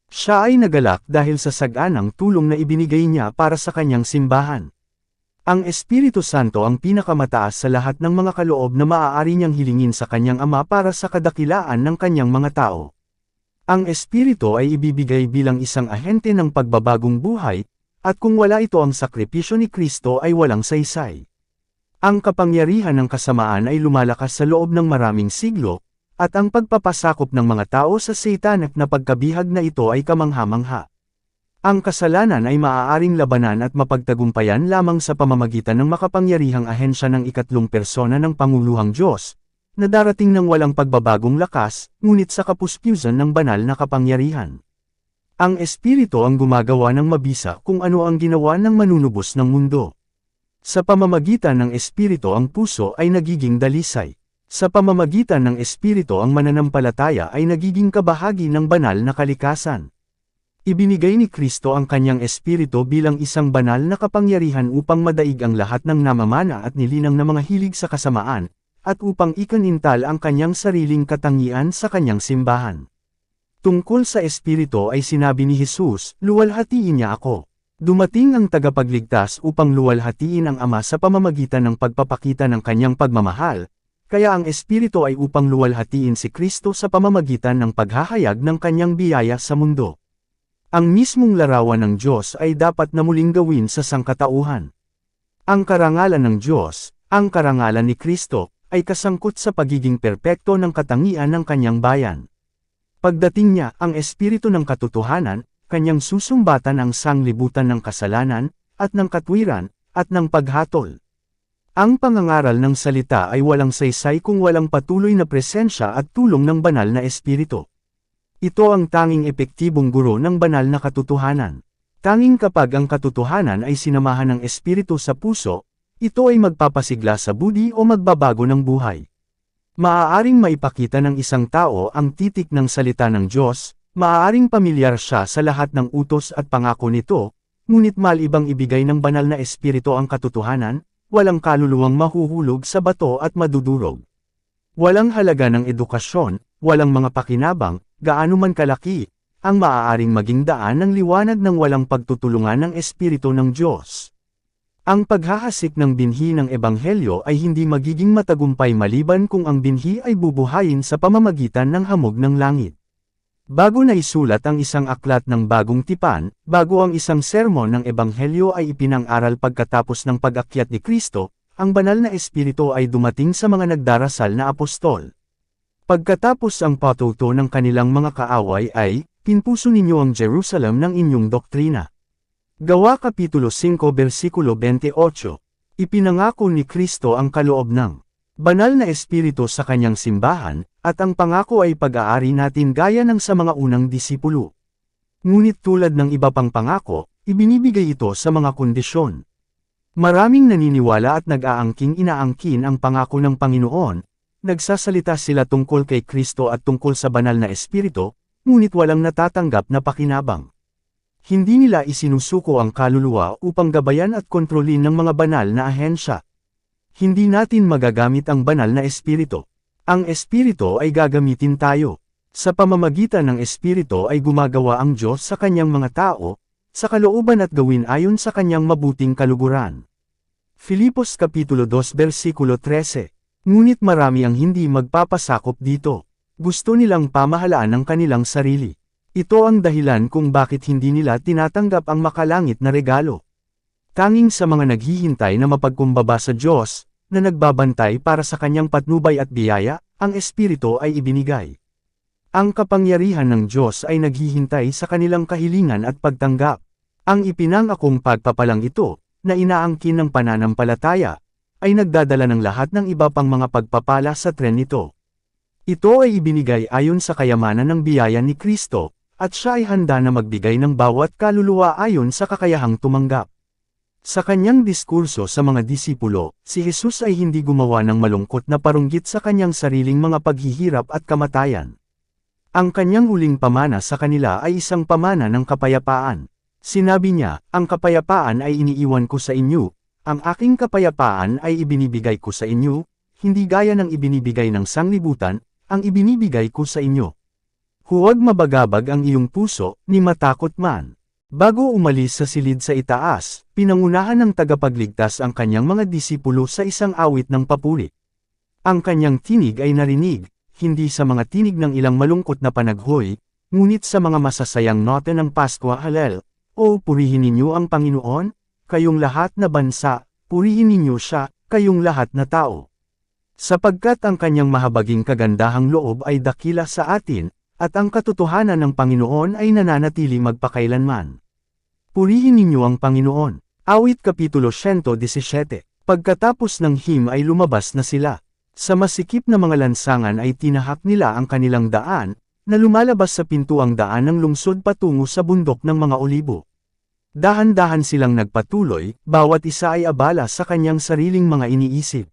Siya ay nagalak dahil sa saganang tulong na ibinigay niya para sa kanyang simbahan. Ang Espiritu Santo ang pinakamataas sa lahat ng mga kaloob na maaari niyang hilingin sa kanyang Ama para sa kadakilaan ng kanyang mga tao. Ang Espiritu ay ibibigay bilang isang ahente ng pagbabagong buhay, At kung wala ito ang sakripisyo ni Kristo ay walang saysay. Ang kapangyarihan ng kasamaan ay lumalakas sa loob ng maraming siglo, at ang pagpapasakop ng mga tao sa satanik na pagkabihag na ito ay kamangha-mangha. Ang kasalanan ay maaaring labanan at mapagtagumpayan lamang sa pamamagitan ng makapangyarihang ahensya ng ikatlong persona ng Panguluhang Diyos, na darating ng walang pagbabagong lakas, ngunit sa kapuspyusan ng banal na kapangyarihan. Ang Espiritu ang gumagawa ng mabisa kung ano ang ginawa ng manunubos ng mundo. Sa pamamagitan ng Espiritu ang puso ay nagiging dalisay. Sa pamamagitan ng Espiritu ang mananampalataya ay nagiging kabahagi ng banal na kalikasan. Ibinigay ni Kristo ang kanyang Espiritu bilang isang banal na kapangyarihan upang madaig ang lahat ng namamana at nilinang na mga hilig sa kasamaan, at upang ikanintal ang kanyang sariling katangian sa kanyang simbahan. Tungkol sa Espiritu ay sinabi ni Jesus, luwalhatiin niya ako. Dumating ang tagapagligtas upang luwalhatiin ang Ama sa pamamagitan ng pagpapakita ng kanyang pagmamahal, kaya ang Espiritu ay upang luwalhatiin si Kristo sa pamamagitan ng paghahayag ng kanyang biyaya sa mundo. Ang mismong larawan ng Diyos ay dapat na muling gawin sa sangkatauhan. Ang karangalan ng Diyos, ang karangalan ni Kristo, ay kasangkot sa pagiging perpekto ng katangian ng kanyang bayan. Pagdating niya, ang Espiritu ng katotohanan, kanyang susumbatan ang sanglibutan ng kasalanan, at ng katwiran, at ng paghatol. Ang pangangaral ng salita ay walang saysay kung walang patuloy na presensya at tulong ng banal na Espiritu. Ito ang tanging epektibong guro ng banal na katotohanan. Tanging kapag ang katotohanan ay sinamahan ng Espiritu sa puso, ito ay magpapasigla sa budi o magbabago ng buhay. Maaaring maipakita ng isang tao ang titik ng salita ng Diyos, maaaring pamilyar siya sa lahat ng utos at pangako nito, ngunit malibang ibigay ng banal na Espiritu ang katotohanan, walang kaluluwang mahuhulog sa bato at madudurog. Walang halaga ng edukasyon, walang mga pakinabang, gaano man kalaki, ang maaaring maging daan ng liwanag ng walang pagtutulungan ng Espiritu ng Diyos. Ang paghahasik ng binhi ng Ebanghelyo ay hindi magiging matagumpay maliban kung ang binhi ay bubuhayin sa pamamagitan ng hamog ng langit. Bago na isulat ang isang aklat ng bagong tipan, bago ang isang sermon ng Ebanghelyo ay ipinang-aral pagkatapos ng pag-akyat ni Kristo, ang banal na Espiritu ay dumating sa mga nagdarasal na apostol. Pagkatapos ang patuto ng kanilang mga kaaway ay, pinpuso ninyo ang Jerusalem ng inyong doktrina. Gawa Kapitulo 5 versikulo 28, ipinangako ni Kristo ang kaloob ng banal na Espiritu sa kanyang simbahan, at ang pangako ay pag-aari natin gaya ng sa mga unang disipulo. Ngunit tulad ng iba pang pangako, ibinibigay ito sa mga kondisyon. Maraming naniniwala at nag-aangking inaangkin ang pangako ng Panginoon, nagsasalita sila tungkol kay Kristo at tungkol sa banal na Espiritu, ngunit walang natatanggap na pakinabang. Hindi nila isinusuko ang kaluluwa upang gabayan at kontrolin ng mga banal na ahensya. Hindi natin magagamit ang banal na Espiritu. Ang Espiritu ay gagamitin tayo. Sa pamamagitan ng Espiritu ay gumagawa ang Diyos sa kanyang mga tao, sa kalooban at gawin ayon sa kanyang mabuting kaluguran. Filipos Kapitulo 2 versikulo 13. Ngunit marami ang hindi magpapasakop dito. Gusto nilang pamahalaan ng kanilang sarili. Ito ang dahilan kung bakit hindi nila tinatanggap ang makalangit na regalo. Tanging sa mga naghihintay na mapagkumbaba sa Diyos, na nagbabantay para sa kanyang patnubay at biyaya, ang Espiritu ay ibinigay. Ang kapangyarihan ng Diyos ay naghihintay sa kanilang kahilingan at pagtanggap. Ang ipinangakong pagpapalang ito, na inaangkin ng pananampalataya, ay nagdadala ng lahat ng iba pang mga pagpapala sa tren nito. Ito ay ibinigay ayon sa kayamanan ng biyaya ni Kristo, at siya ay handa na magbigay ng bawat kaluluwa ayon sa kakayahang tumanggap. Sa kanyang diskurso sa mga disipulo, si Jesus ay hindi gumawa ng malungkot na parunggit sa kanyang sariling mga paghihirap at kamatayan. Ang kanyang huling pamana sa kanila ay isang pamana ng kapayapaan. Sinabi niya, ang kapayapaan ay iniiwan ko sa inyo, ang aking kapayapaan ay ibinibigay ko sa inyo, hindi gaya ng ibinibigay ng sanglibutan, ang ibinibigay ko sa inyo. Huwag mabagabag ang iyong puso, ni matakot man. Bago umalis sa silid sa itaas, pinangunahan ng tagapagligtas ang kanyang mga disipulo sa isang awit ng papuri. Ang kanyang tinig ay narinig, hindi sa mga tinig ng ilang malungkot na panaghoy, ngunit sa mga masasayang note ng Paskwa Hallel, O purihin ninyo ang Panginoon, kayong lahat na bansa, purihin ninyo siya, kayong lahat na tao. Sapagkat ang kanyang mahabaging kagandahang loob ay dakila sa atin, at ang katotohanan ng Panginoon ay nananatili magpakailanman. Purihin ninyo ang Panginoon. Awit Kapitulo 117. Pagkatapos ng hymn ay lumabas na sila. Sa masikip na mga lansangan ay tinahak nila ang kanilang daan, na lumalabas sa pintuang daan ng lungsod patungo sa bundok ng mga olibo. Dahan-dahan silang nagpatuloy, bawat isa ay abala sa kanyang sariling mga iniisip.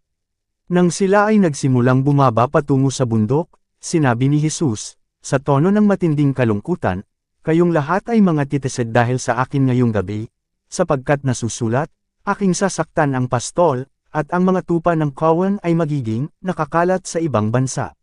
Nang sila ay nagsimulang bumaba patungo sa bundok, sinabi ni Jesus, sa tono ng matinding kalungkutan, kayong lahat ay mga titised dahil sa akin ngayong gabi, sapagkat nasusulat, aking sasaktan ang pastol, at ang mga tupa ng kawan ay magiging nakakalat sa ibang bansa.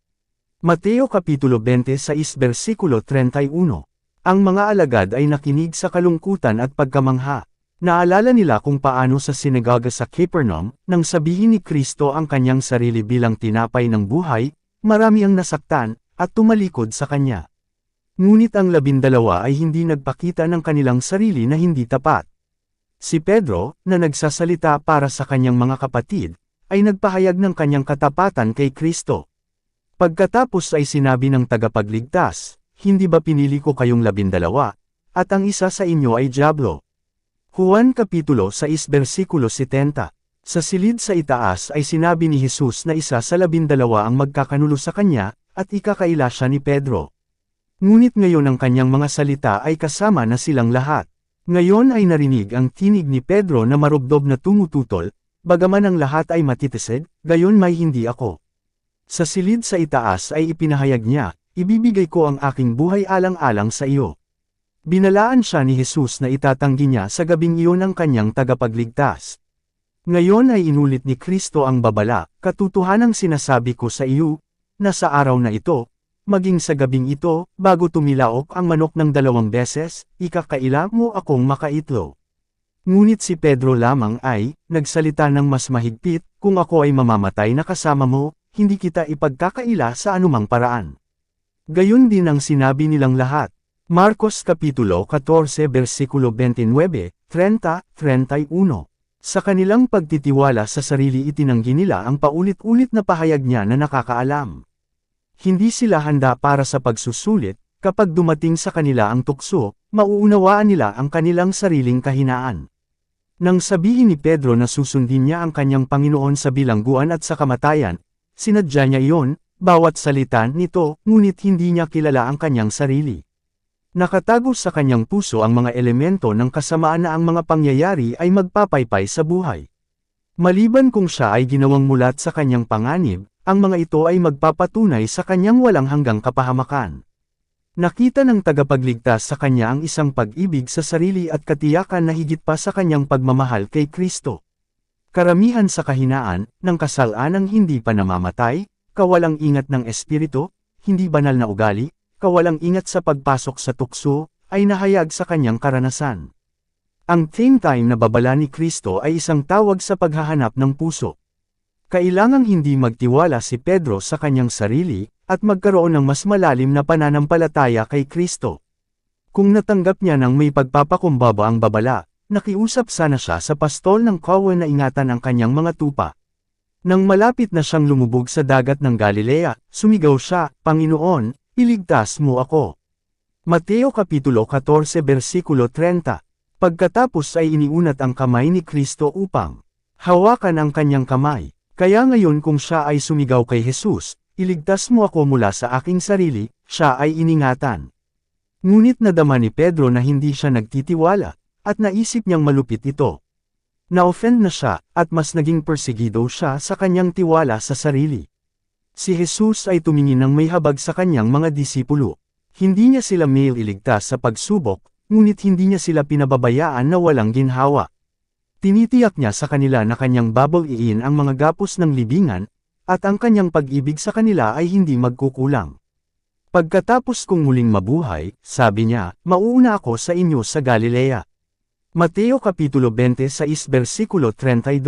Mateo Kapitulo 26 versikulo 31. Ang mga alagad ay nakinig sa kalungkutan at pagkamangha. Naalala nila kung paano sa sinagoga sa Capernaum, nang sabihin ni Kristo ang kanyang sarili bilang tinapay ng buhay, marami ang nasaktan, at tumalikod sa kanya. Ngunit ang 12 ay hindi nagpakita ng kanilang sarili na hindi tapat. Si Pedro, na nagsasalita para sa kanyang mga kapatid, ay nagpahayag ng kanyang katapatan kay Kristo. Pagkatapos ay sinabi ng tagapagligtas, hindi ba pinili ko kayong 12, at ang isa sa inyo ay dyablo? Juan Kapitulo 6 versikulo 70. Sa silid sa itaas ay sinabi ni Jesus na isa sa 12 ang magkakanulo sa kanya, at ikakaila siya ni Pedro. Ngunit ngayon ang kanyang mga salita ay kasama na silang lahat. Ngayon ay narinig ang tinig ni Pedro na marubdob na tumututol, bagaman ang lahat ay matitised, gayon may hindi ako. Sa silid sa itaas ay ipinahayag niya, ibibigay ko ang aking buhay alang-alang sa iyo. Binalaan siya ni Jesus na itatanggi niya sa gabing iyon ang kanyang tagapagligtas. Ngayon ay inulit ni Kristo ang babala, katotohanang sinasabi ko sa iyo, na sa araw na ito, maging sa gabing ito, bago tumilaok ang manok ng 2 beses, ikakaila mo akong makaitlo. Ngunit si Pedro lamang ay, nagsalita ng mas mahigpit, kung ako ay mamamatay na kasama mo, hindi kita ipagkakaila sa anumang paraan. Gayon din ang sinabi nilang lahat. Marcos Kapitulo 14 versikulo 29, 30, 31. Sa kanilang pagtitiwala sa sarili itinanggi nila ang paulit-ulit na pahayag niya na nakakaalam. Hindi sila handa para sa pagsusulit, kapag dumating sa kanila ang tukso, mauunawaan nila ang kanilang sariling kahinaan. Nang sabihin ni Pedro na susundin niya ang kanyang Panginoon sa bilangguan at sa kamatayan, sinadya niya iyon, bawat salita nito, ngunit hindi niya kilala ang kanyang sarili. Nakatago sa kanyang puso ang mga elemento ng kasamaan na ang mga pangyayari ay magpapaypay sa buhay. Maliban kung siya ay ginawang mulat sa kanyang panganib, ang mga ito ay magpapatunay sa kanyang walang hanggang kapahamakan. Nakita ng tagapagligtas sa kanya ang isang pag-ibig sa sarili at katiyakan na higit pa sa kanyang pagmamahal kay Kristo. Karamihan sa kahinaan, ng kasalanang hindi pa namamatay, kawalang ingat ng espiritu, hindi banal na ugali, kawalang ingat sa pagpasok sa tukso, ay nahayag sa kanyang karanasan. Ang time na babala ni Kristo ay isang tawag sa paghahanap ng puso. Kailangang hindi magtiwala si Pedro sa kanyang sarili, at magkaroon ng mas malalim na pananampalataya kay Kristo. Kung natanggap niya ng may pagpapakumbaba ang babala, nakiusap sana siya sa pastol ng kawan na ingatan ang kanyang mga tupa. Nang malapit na siyang lumubog sa dagat ng Galilea, sumigaw siya, Panginoon, iligtas mo ako. Mateo Kapitulo 14 versikulo 30. Pagkatapos ay iniunat ang kamay ni Kristo upang hawakan ang kanyang kamay. Kaya ngayon kung siya ay sumigaw kay Jesus, iligtas mo ako mula sa aking sarili, siya ay iningatan. Ngunit nadama ni Pedro na hindi siya nagtitiwala, at naisip niyang malupit ito. Na-offend na siya, at mas naging persegido siya sa kanyang tiwala sa sarili. Si Jesus ay tumingin ng may habag sa kanyang mga disipulo. Hindi niya sila iligtas sa pagsubok, ngunit hindi niya sila pinababayaan na walang ginhawa. Tinitiyak niya sa kanila na kanyang babaliin ang mga gapos ng libingan, at ang kanyang pag-ibig sa kanila ay hindi magkukulang. Pagkatapos kong muling mabuhay, sabi niya, mauuna ako sa inyo sa Galilea. Mateo Kapitulo 26 versikulo 32.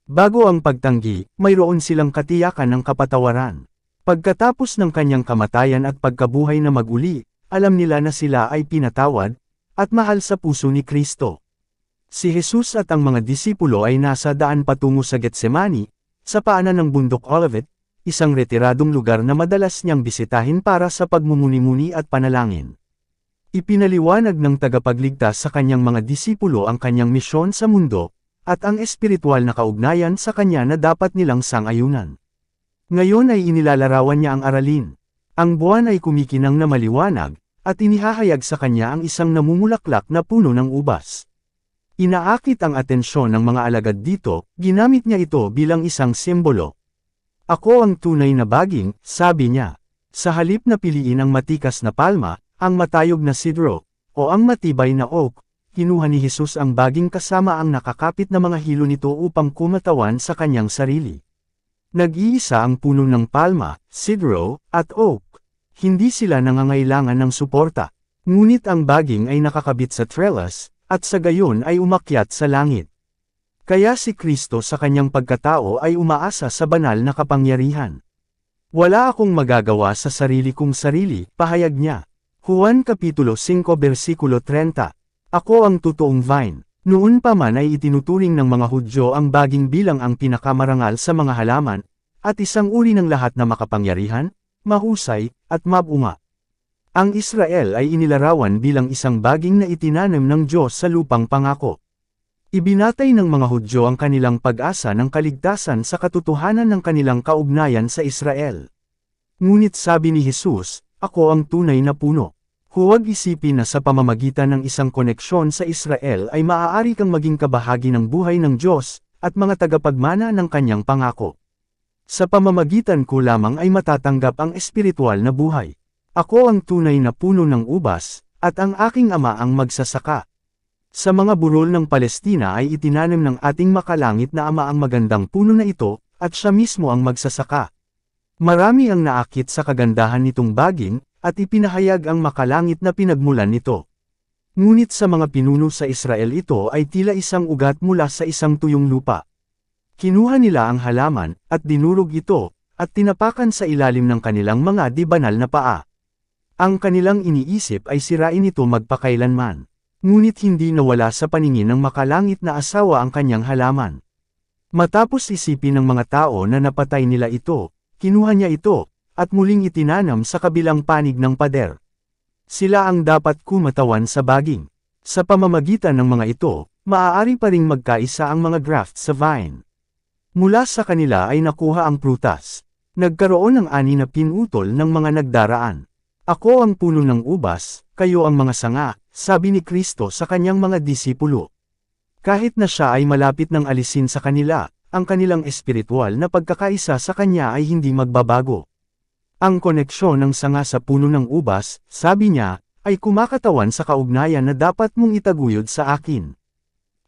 Bago ang pagtanggi, mayroon silang katiyakan ng kapatawaran. Pagkatapos ng kanyang kamatayan at pagkabuhay na maguli, alam nila na sila ay pinatawad, at mahal sa puso ni Kristo. Si Jesus at ang mga disipulo ay nasa daan patungo sa Getsemani, sa paanan ng bundok Olivet, isang retiradong lugar na madalas niyang bisitahin para sa pagmumuni-muni at panalangin. Ipinaliwanag ng tagapagligtas sa kanyang mga disipulo ang kanyang misyon sa mundo, at ang espiritual na kaugnayan sa kanya na dapat nilang sang-ayunan. Ngayon ay inilalarawan niya ang aralin. Ang buwan ay kumikinang na maliwanag, at inihahayag sa kanya ang isang namumulaklak na puno ng ubas. Inaakit ang atensyon ng mga alagad dito, ginamit niya ito bilang isang simbolo. Ako ang tunay na baging, sabi niya. Sa halip na piliin ang matikas na palma, ang matayog na sidro, o ang matibay na oak, kinuha ni Jesus ang baging kasama ang nakakapit na mga hilo nito upang kumatawan sa kanyang sarili. Nag-iisa ang puno ng palma, sidro, at oak. Hindi sila nangangailangan ng suporta. Ngunit ang baging ay nakakabit sa trellis, at sa gayon ay umakyat sa langit. Kaya si Kristo sa kanyang pagkatao ay umaasa sa banal na kapangyarihan. Wala akong magagawa sa sarili kong sarili, pahayag niya. Juan Kapitulo 5 versikulo 30. Ako ang totoong vine. Noon pa man ay itinuturing ng mga Hudyo ang baging bilang ang pinakamarangal sa mga halaman, at isang uri ng lahat na makapangyarihan, mahusay, at mabunga. Ang Israel ay inilarawan bilang isang baging na itinanim ng Diyos sa lupang pangako. Ibinatay ng mga Hudyo ang kanilang pag-asa ng kaligtasan sa katotohanan ng kanilang kaugnayan sa Israel. Ngunit sabi ni Jesus, ako ang tunay na puno. Huwag isipin na sa pamamagitan ng isang koneksyon sa Israel ay maaari kang maging kabahagi ng buhay ng Diyos, at mga tagapagmana ng kanyang pangako. Sa pamamagitan ko lamang ay matatanggap ang espiritual na buhay. Ako ang tunay na puno ng ubas, at ang aking ama ang magsasaka. Sa mga burol ng Palestina ay itinanim ng ating makalangit na ama ang magandang puno na ito, at siya mismo ang magsasaka. Marami ang naakit sa kagandahan nitong baging, at ipinahayag ang makalangit na pinagmulan nito. Ngunit sa mga pinuno sa Israel ito ay tila isang ugat mula sa isang tuyong lupa. Kinuha nila ang halaman, at dinurog ito, at tinapakan sa ilalim ng kanilang mga di banal na paa. Ang kanilang iniisip ay sirain ito magpakailanman. Ngunit hindi nawala sa paningin ng makalangit na asawa ang kanyang halaman. Matapos isipin ng mga tao na napatay nila ito, kinuha niya ito, at muling itinanam sa kabilang panig ng pader. Sila ang dapat kumatawan sa baging. Sa pamamagitan ng mga ito, maaari pa ring magkaisa ang mga graft sa vine. Mula sa kanila ay nakuha ang prutas. Nagkaroon ng ani na pinutol ng mga nagdaraan. Ako ang puno ng ubas, kayo ang mga sanga, sabi ni Kristo sa kanyang mga disipulo. Kahit na siya ay malapit ng alisin sa kanila, ang kanilang espiritual na pagkakaisa sa kanya ay hindi magbabago. Ang koneksyon ng sanga sa puno ng ubas, sabi niya, ay kumakatawan sa kaugnayan na dapat mong itaguyod sa akin.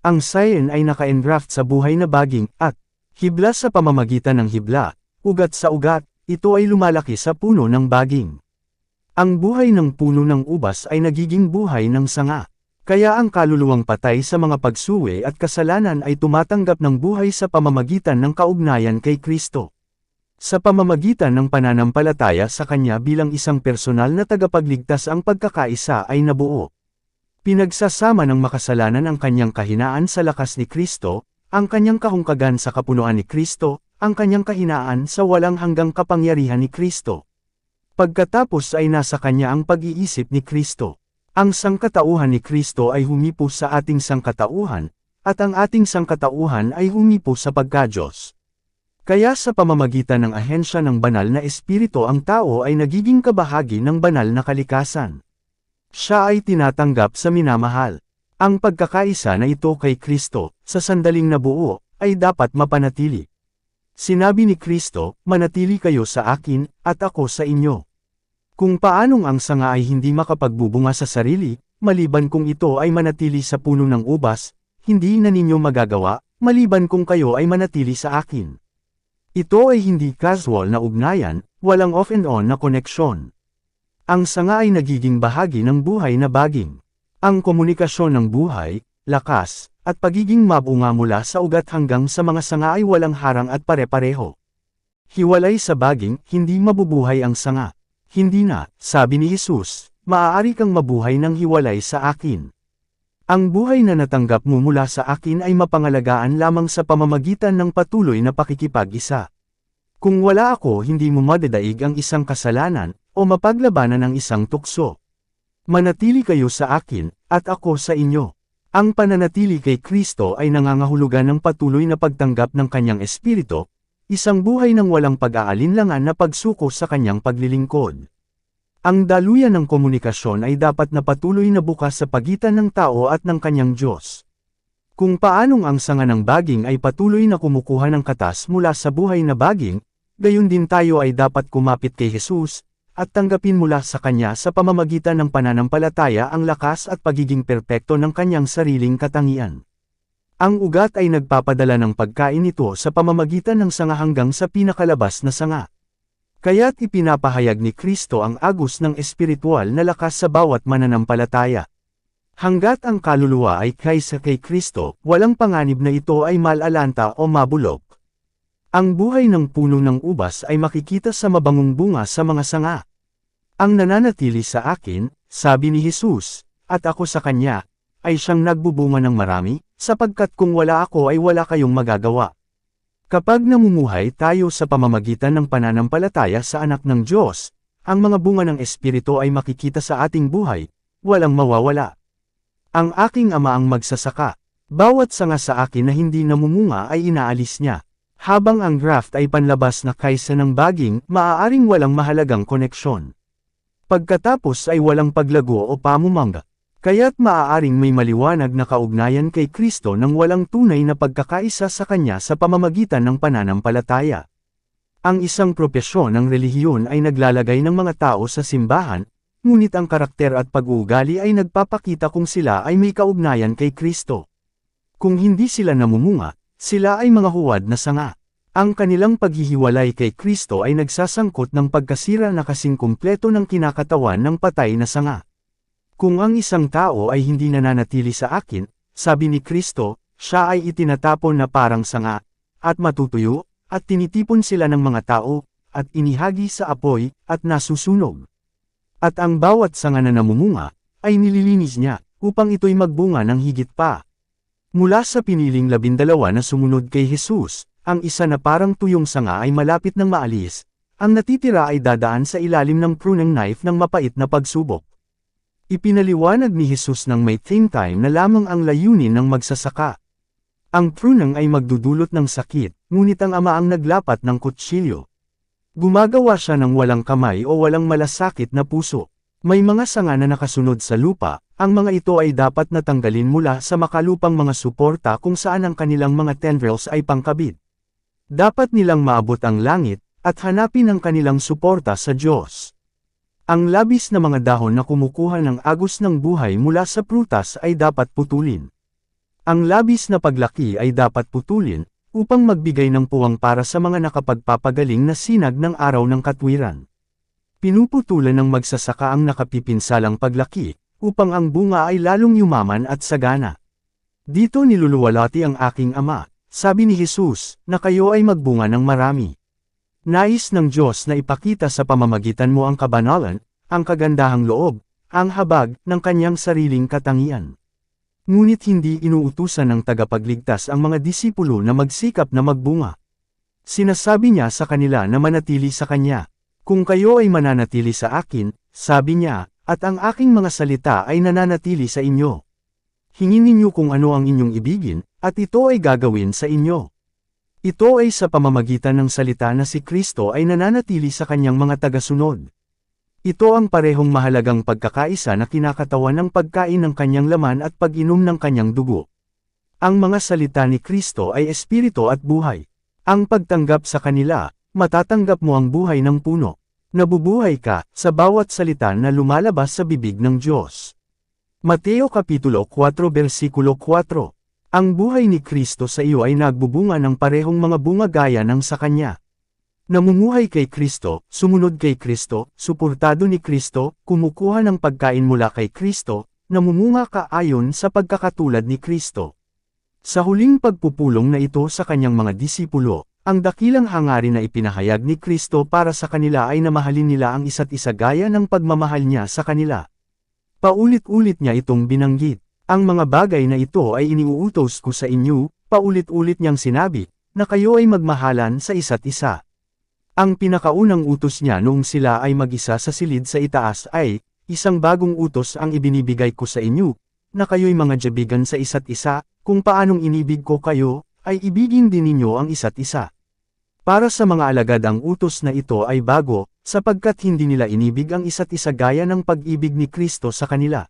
Ang sayin ay naka-engraft sa buhay na baging, at hibla sa pamamagitan ng hibla, ugat sa ugat, ito ay lumalaki sa puno ng baging. Ang buhay ng puno ng ubas ay nagiging buhay ng sanga. Kaya ang kaluluwang patay sa mga pagsuwi at kasalanan ay tumatanggap ng buhay sa pamamagitan ng kaugnayan kay Kristo. Sa pamamagitan ng pananampalataya sa Kanya bilang isang personal na tagapagligtas ang pagkakaisa ay nabuo. Pinagsasama ng makasalanan ang kanyang kahinaan sa lakas ni Kristo, ang kanyang kahungkagan sa kapunuan ni Kristo, ang kanyang kahinaan sa walang hanggang kapangyarihan ni Kristo. Pagkatapos ay nasa kanya ang pag-iisip ni Kristo. Ang sangkatauhan ni Kristo ay humipo sa ating sangkatauhan, at ang ating sangkatauhan ay humipo sa pagka-Diyos. Kaya sa pamamagitan ng ahensya ng banal na espiritu ang tao ay nagiging kabahagi ng banal na kalikasan. Siya ay tinatanggap sa minamahal. Ang pagkakaisa na ito kay Kristo, sa sandaling nabuo, ay dapat mapanatili. Sinabi ni Kristo, manatili kayo sa akin, at ako sa inyo. Kung paanong ang sanga ay hindi makapagbubunga sa sarili, maliban kung ito ay manatili sa puno ng ubas, hindi na ninyo magagawa, maliban kung kayo ay manatili sa akin. Ito ay hindi casual na ugnayan, walang off and on na koneksyon. Ang sanga ay nagiging bahagi ng buhay na baging. Ang komunikasyon ng buhay, lakas, at pagiging mabunga mula sa ugat hanggang sa mga sanga ay walang harang at pare-pareho. Hiwalay sa baging, hindi mabubuhay ang sanga. Hindi na, sabi ni Jesus, maaari kang mabuhay ng hiwalay sa akin. Ang buhay na natanggap mo mula sa akin ay mapangalagaan lamang sa pamamagitan ng patuloy na pakikipag-isa. Kung wala ako, hindi mo madadaig ang isang kasalanan, o mapaglabanan ang isang tukso. Manatili kayo sa akin, at ako sa inyo. Ang pananatili kay Kristo ay nangangahulugan ng patuloy na pagtanggap ng kanyang espiritu, isang buhay ng walang pag-aalinlangan na pagsuko sa kanyang paglilingkod. Ang daluyan ng komunikasyon ay dapat na patuloy na bukas sa pagitan ng tao at ng kanyang Diyos. Kung paanong ang sanga ng baging ay patuloy na kumukuha ng katas mula sa buhay na baging, gayon din tayo ay dapat kumapit kay Jesus, at tanggapin mula sa Kanya sa pamamagitan ng pananampalataya ang lakas at pagiging perpekto ng Kanyang sariling katangian. Ang ugat ay nagpapadala ng pagkain nito sa pamamagitan ng sanga hanggang sa pinakalabas na sanga. Kaya't ipinapahayag ni Kristo ang agos ng espiritual na lakas sa bawat mananampalataya. Hanggat ang kaluluwa ay kaysa kay Kristo, walang panganib na ito ay malalanta o mabulok. Ang buhay ng puno ng ubas ay makikita sa mabangong bunga sa mga sanga. Ang nananatili sa akin, sabi ni Jesus, at ako sa kanya, ay siyang nagbubunga ng marami, sapagkat kung wala ako ay wala kayong magagawa. Kapag namumuhay tayo sa pamamagitan ng pananampalataya sa anak ng Diyos, ang mga bunga ng Espiritu ay makikita sa ating buhay, walang mawawala. Ang aking ama ang magsasaka, bawat sanga sa akin na hindi namumunga ay inaalis niya. Habang ang graft ay panlabas na kaysa ng baging, maaaring walang mahalagang koneksyon. Pagkatapos ay walang paglago o pamumangga. Kaya't maaaring may maliwanag na kaugnayan kay Kristo nang walang tunay na pagkakaisa sa Kanya sa pamamagitan ng pananampalataya. Ang isang propesyon ng relihiyon ay naglalagay ng mga tao sa simbahan, ngunit ang karakter at pag-uugali ay nagpapakita kung sila ay may kaugnayan kay Kristo. Kung hindi sila namumunga, sila ay mga huwad na sanga. Ang kanilang paghihiwalay kay Kristo ay nagsasangkot ng pagkasira na kasing kumpleto ng kinakatawan ng patay na sanga. Kung ang isang tao ay hindi nananatili sa akin, sabi ni Kristo, siya ay itinatapon na parang sanga, at matutuyo, at tinitipon sila ng mga tao, at inihagi sa apoy, at nasusunog. At ang bawat sanga na namumunga, ay nililinis niya, upang ito'y magbunga ng higit pa. Mula sa piniling 12 na sumunod kay Jesus, ang isa na parang tuyong sanga ay malapit nang maalis, ang natitira ay dadaan sa ilalim ng pruning knife ng mapait na pagsubok. Ipinaliwanag ni Jesus ng may same time na lamang ang layunin ng magsasaka. Ang prunang ay magdudulot ng sakit, ngunit ang ama ang naglapat ng kutsilyo. Gumagawa siya ng walang kamay o walang malasakit na puso. May mga sanga na nakasunod sa lupa, ang mga ito ay dapat natanggalin mula sa makalupang mga suporta kung saan ang kanilang mga tendrils ay pangkabit. Dapat nilang maabot ang langit, at hanapin ang kanilang suporta sa Diyos. Ang labis na mga dahon na kumukuha ng agos ng buhay mula sa prutas ay dapat putulin. Ang labis na paglaki ay dapat putulin, upang magbigay ng puwang para sa mga nakapagpapagaling na sinag ng araw ng katwiran. Pinuputulan ng magsasaka ang nakapipinsalang paglaki, upang ang bunga ay lalong yumaman at sagana. Dito niluluwalhati ang aking ama, sabi ni Jesus, na kayo ay magbunga ng marami. Nais ng Diyos na ipakita sa pamamagitan mo ang kabanalan, ang kagandahang loob, ang habag ng kanyang sariling katangian. Ngunit hindi inuutusan ng tagapagligtas ang mga disipulo na magsikap na magbunga. Sinasabi niya sa kanila na manatili sa kanya. Kung kayo ay mananatili sa akin, sabi niya, at ang aking mga salita ay nananatili sa inyo. Hingin ninyo kung ano ang inyong ibigin, at ito ay gagawin sa inyo. Ito ay sa pamamagitan ng salita na si Kristo ay nananatili sa kanyang mga tagasunod. Ito ang parehong mahalagang pagkakaisa na kinakatawan ng pagkain ng kanyang laman at pag-inom ng kanyang dugo. Ang mga salita ni Kristo ay espiritu at buhay. Ang pagtanggap sa kanila, matatanggap mo ang buhay ng puno. Nabubuhay ka sa bawat salita na lumalabas sa bibig ng Diyos. Mateo Kapitulo 4 Versikulo 4. Ang buhay ni Kristo sa iyo ay nagbubunga ng parehong mga bunga gaya ng sa Kanya. Namumuhay kay Kristo, sumunod kay Kristo, suportado ni Kristo, kumukuha ng pagkain mula kay Kristo, namumunga ka ayon sa pagkakatulad ni Kristo. Sa huling pagpupulong na ito sa kanyang mga disipulo, ang dakilang hangarin na ipinahayag ni Kristo para sa kanila ay na mahalin nila ang isa't isa gaya ng pagmamahal niya sa kanila. Paulit-ulit niya itong binanggit. Ang mga bagay na ito ay iniuutos ko sa inyo, paulit-ulit niyang sinabi, na kayo ay magmahalan sa isa't isa. Ang pinakaunang utos niya noong sila ay mag-isa sa silid sa itaas ay, isang bagong utos ang ibinibigay ko sa inyo, na kayo'y mga jabigan sa isa't isa, kung paanong inibig ko kayo, ay ibigin din ninyo ang isa't isa. Para sa mga alagad ang utos na ito ay bago, sapagkat hindi nila inibig ang isa't isa gaya ng pag-ibig ni Kristo sa kanila.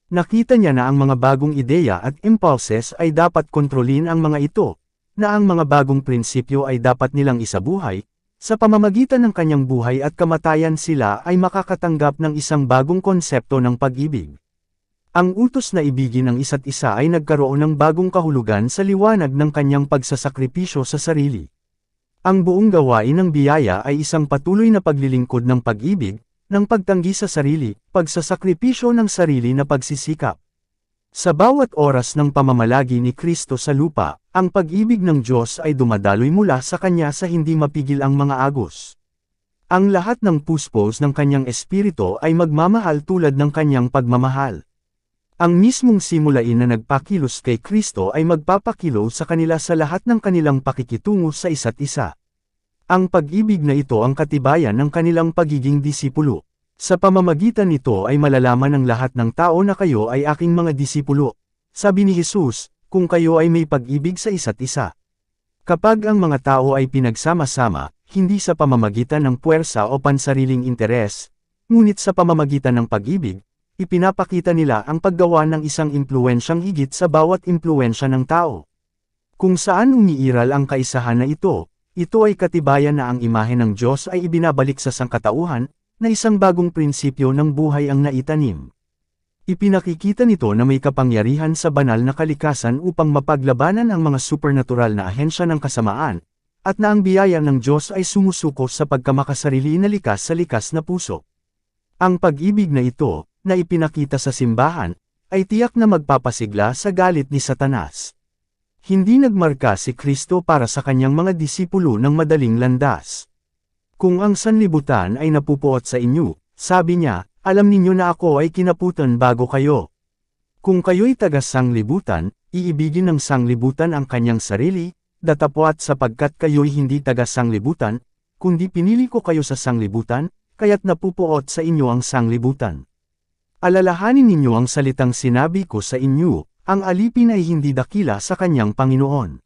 Nakita niya na ang mga bagong ideya at impulses ay dapat kontrolin ang mga ito, na ang mga bagong prinsipyo ay dapat nilang isabuhay, sa pamamagitan ng kanyang buhay at kamatayan sila ay makakatanggap ng isang bagong konsepto ng pag-ibig. Ang utos na ibigin ang isa't isa ay nagkaroon ng bagong kahulugan sa liwanag ng kanyang pagsasakripisyo sa sarili. Ang buong gawain ng biyaya ay isang patuloy na paglilingkod ng pag-ibig, ng pagtanggi sa sarili, pagsasakripisyo ng sarili na pagsisikap. Sa bawat oras ng pamamalagi ni Kristo sa lupa, ang pag-ibig ng Diyos ay dumadaloy mula sa Kanya sa hindi mapigil ang mga agos. Ang lahat ng puspos ng Kanyang Espiritu ay magmamahal tulad ng Kanyang pagmamahal. Ang mismong simulain na nagpakilos kay Kristo ay magpapakilo sa kanila sa lahat ng kanilang pakikitungo sa isa't isa. Ang pag-ibig na ito ang katibayan ng kanilang pagiging disipulo. Sa pamamagitan nito ay malalaman ng lahat ng tao na kayo ay aking mga disipulo. Sabi ni Jesus, kung kayo ay may pag-ibig sa isa't isa. Kapag ang mga tao ay pinagsama-sama, hindi sa pamamagitan ng puwersa o pansariling interes, ngunit sa pamamagitan ng pag-ibig, ipinapakita nila ang paggawa ng isang impluwensyang higit sa bawat impluwensya ng tao. Kung saan umiiral ang kaisahan na ito ay katibayan na ang imahe ng Diyos ay ibinabalik sa sangkatauhan, na isang bagong prinsipyo ng buhay ang naitanim. Ipinakikita nito na may kapangyarihan sa banal na kalikasan upang mapaglabanan ang mga supernatural na ahensya ng kasamaan, at na ang biyaya ng Diyos ay sumusuko sa pagkamakasarili na likas sa likas na puso. Ang pag-ibig na ito, na ipinakita sa simbahan, ay tiyak na magpapasigla sa galit ni Satanas. Hindi nagmarka si Kristo para sa kanyang mga disipulo ng madaling landas. Kung ang sanlibutan ay napupuot sa inyo, sabi niya, alam ninyo na ako ay kinaputan bago kayo. Kung kayo'y taga-sanglibutan, iibigin ng sanglibutan ang kanyang sarili, datapwat sapagkat kayo'y hindi taga-sanglibutan, kundi pinili ko kayo sa sanglibutan, kaya't napupuot sa inyo ang sanglibutan. Alalahanin ninyo ang salitang sinabi ko sa inyo, ang alipin ay hindi dakila sa kanyang Panginoon.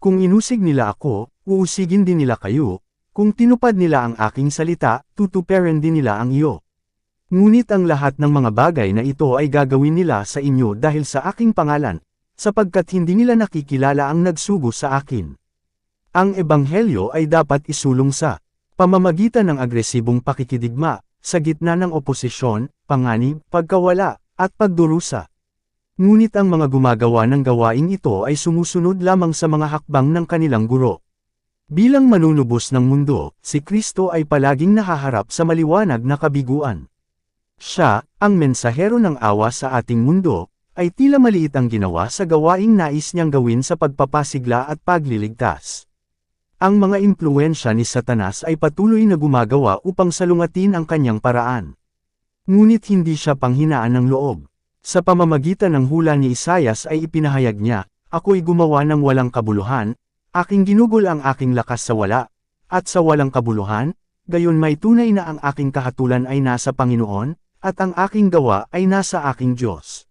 Kung inusig nila ako, uusigin din nila kayo. Kung tinupad nila ang aking salita, tutuparin din nila ang iyo. Ngunit ang lahat ng mga bagay na ito ay gagawin nila sa inyo dahil sa aking pangalan, sapagkat hindi nila nakikilala ang nagsugo sa akin. Ang ebanghelyo ay dapat isulong sa pamamagitan ng agresibong pakikidigma, sa gitna ng oposisyon, panganib, pagkawala, at pagdurusa. Ngunit ang mga gumagawa ng gawaing ito ay sumusunod lamang sa mga hakbang ng kanilang guro. Bilang manunubos ng mundo, si Kristo ay palaging nahaharap sa maliwanag na kabiguan. Siya, ang mensahero ng awa sa ating mundo, ay tila maliit ang ginawa sa gawaing nais niyang gawin sa pagpapasigla at pagliligtas. Ang mga impluwensya ni Satanas ay patuloy na gumagawa upang salungatin ang kanyang paraan. Ngunit hindi siya panghinaan ng loob. Sa pamamagitan ng hula ni Isaias ay ipinahayag niya, ako'y gumawa ng walang kabuluhan, aking ginugol ang aking lakas sa wala, at sa walang kabuluhan, gayon may tunay na ang aking kahatulan ay nasa Panginoon, at ang aking gawa ay nasa aking Diyos.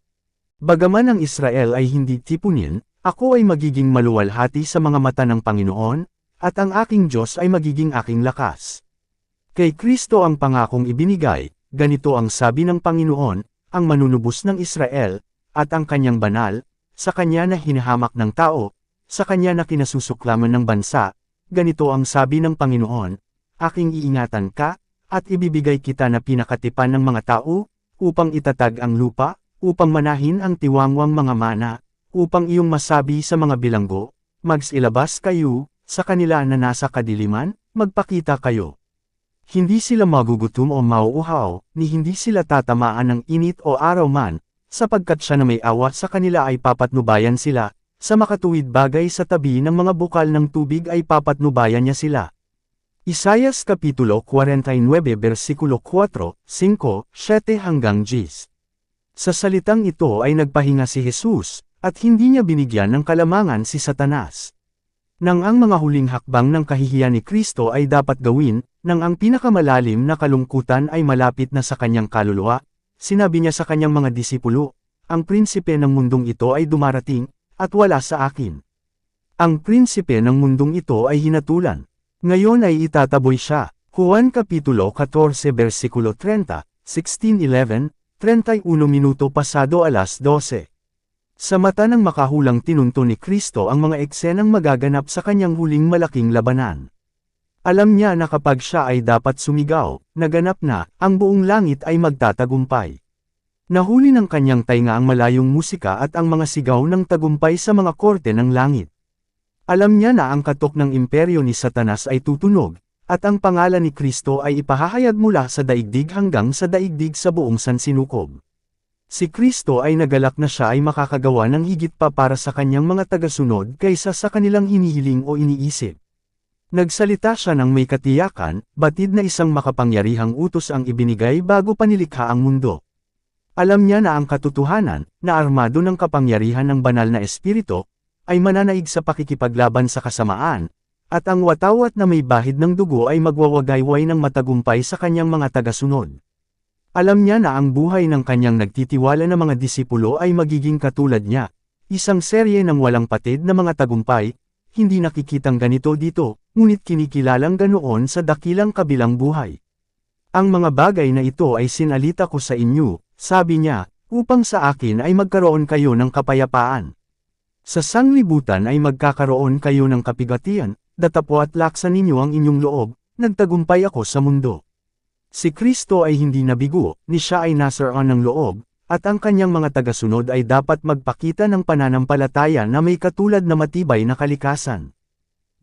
Bagaman ang Israel ay hindi tipunin, ako ay magiging maluwalhati sa mga mata ng Panginoon, at ang aking Diyos ay magiging aking lakas. Kay Kristo ang pangakong ibinigay, ganito ang sabi ng Panginoon, ang manunubos ng Israel, at ang kanyang banal, sa kanya na hinahamak ng tao, sa kanya na kinasusuklaman ng bansa, ganito ang sabi ng Panginoon, aking iingatan ka, at ibibigay kita na pinakatipan ng mga tao, upang itatag ang lupa, upang manahin ang tiwangwang mga mana, upang iyong masabi sa mga bilanggo, magsilabas kayo, sa kanila na nasa kadiliman, magpakita kayo. Hindi sila magugutom o mauuhaw, ni hindi sila tatamaan ng init o araw man, sapagkat siya na may awa sa kanila ay papatnubayan sila, sa makatuwid bagay sa tabi ng mga bukal ng tubig ay papatnubayan niya sila. Isaias Kapitulo 49 versikulo 4, 5, 7 hanggang 10. Sa salitang ito ay nagpahinga si Jesus, at hindi niya binigyan ng kalamangan si Satanas. Nang ang mga huling hakbang ng kahihiyan ni Kristo ay dapat gawin, nang ang pinakamalalim na kalungkutan ay malapit na sa kanyang kaluluwa, sinabi niya sa kanyang mga disipulo, ang prinsipe ng mundong ito ay dumarating, at wala sa akin. Ang prinsipe ng mundong ito ay hinatulan. Ngayon ay itataboy siya. Juan Kapitulo 14 versikulo 30, 16:11, 31 minuto pasado alas 12. Sa mata ng makahulang tinunto ni Kristo ang mga eksenang magaganap sa kanyang huling malaking labanan. Alam niya na kapag siya ay dapat sumigaw, naganap na, ang buong langit ay magtatagumpay. Nahuli ng kanyang tainga ang malayong musika at ang mga sigaw ng tagumpay sa mga korte ng langit. Alam niya na ang katok ng imperyo ni Satanas ay tutunog, at ang pangalan ni Kristo ay ipahahayag mula sa daigdig hanggang sa daigdig sa buong sansinukob. Si Kristo ay nagalak na siya ay makakagawa ng higit pa para sa kanyang mga tagasunod kaysa sa kanilang hinihiling o iniisip. Nagsalita siya ng may katiyakan, batid na isang makapangyarihang utos ang ibinigay bago pa nilikha ang mundo. Alam niya na ang katotohanan, na armado ng kapangyarihan ng banal na espiritu, ay mananaig sa pakikipaglaban sa kasamaan, at ang watawat na may bahid ng dugo ay magwawagayway ng matagumpay sa kanyang mga tagasunod. Alam niya na ang buhay ng kanyang nagtitiwala na mga disipulo ay magiging katulad niya, isang serye ng walang patid na mga tagumpay, hindi nakikitang ganito dito, ngunit kinikilalang ganoon sa dakilang kabilang buhay. Ang mga bagay na ito ay sinalita ko sa inyo, sabi niya, upang sa akin ay magkaroon kayo ng kapayapaan. Sa sanglibutan ay magkakaroon kayo ng kapigatian, datapo at laksan ninyo ang inyong loob, nagtagumpay ako sa mundo. Si Kristo ay hindi nabigo, ni siya ay nasaran ng loob, at ang kanyang mga tagasunod ay dapat magpakita ng pananampalataya na may katulad na matibay na kalikasan.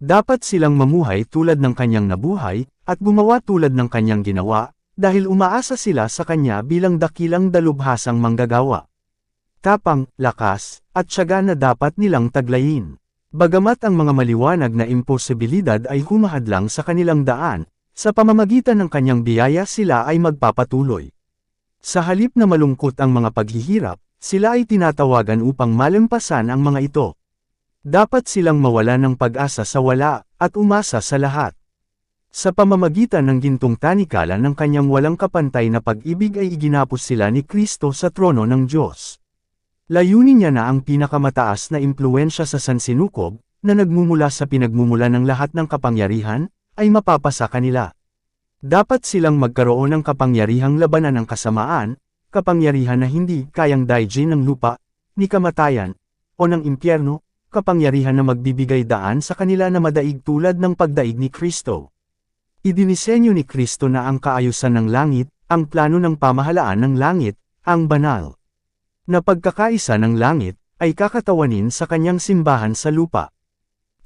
Dapat silang mamuhay tulad ng kanyang nabuhay, at gumawa tulad ng kanyang ginawa, dahil umaasa sila sa kanya bilang dakilang dalubhasang manggagawa. Tapang, lakas, at tiyaga na dapat nilang taglayin. Bagamat ang mga maliwanag na imposibilidad ay humahadlang sa kanilang daan, sa pamamagitan ng kanyang biyaya sila ay magpapatuloy. Sa halip na malungkot ang mga paghihirap, sila ay tinatawagan upang malampasan ang mga ito. Dapat silang mawala ng pag-asa sa wala, at umasa sa lahat. Sa pamamagitan ng gintong tanikala ng kanyang walang kapantay na pag-ibig ay iginapos sila ni Kristo sa trono ng Diyos. Layunin niya na ang pinakamataas na impluwensya sa sansinukob, na nagmumula sa pinagmumula ng lahat ng kapangyarihan, ay mapapasa kanila. Dapat silang magkaroon ng kapangyarihang labanan ng kasamaan, kapangyarihan na hindi kayang daigin ng lupa, ni kamatayan, o ng impyerno, kapangyarihan na magbibigay daan sa kanila na madaig tulad ng pagdaig ni Kristo. Idinisenyo ni Kristo na ang kaayusan ng langit, ang plano ng pamahalaan ng langit, ang banal na pagkakaisa ng langit, ay kakatawanin sa kanyang simbahan sa lupa.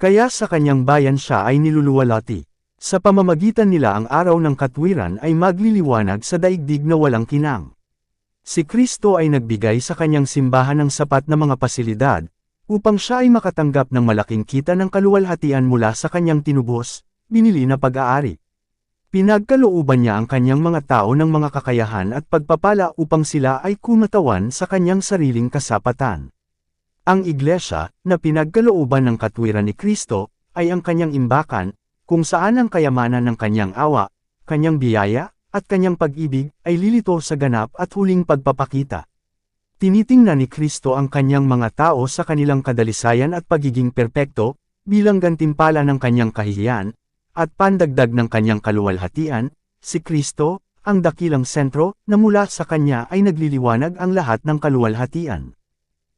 Kaya sa kanyang bayan siya ay niluluwalhati. Sa pamamagitan nila ang araw ng katwiran ay magliliwanag sa daigdig na walang kinang. Si Kristo ay nagbigay sa kanyang simbahan ng sapat na mga pasilidad, upang siya ay makatanggap ng malaking kita ng kaluwalhatian mula sa kanyang tinubos, binili na pag-aari. Pinagkalooban niya ang kanyang mga tao ng mga kakayahan at pagpapala upang sila ay kumatawan sa kanyang sariling kasapatan. Ang iglesia, na pinagkalooban ng katwiran ni Kristo, ay ang kanyang imbakan, kung saan ang kayamanan ng kanyang awa, kanyang biyaya, at kanyang pag-ibig, ay lilito sa ganap at huling pagpapakita. Tinitingnan ni Kristo ang kanyang mga tao sa kanilang kadalisayan at pagiging perpekto, bilang gantimpala ng kanyang kahihiyan, at pandagdag ng kanyang kaluwalhatian, si Kristo, ang dakilang sentro, na mula sa kanya ay nagliliwanag ang lahat ng kaluwalhatian.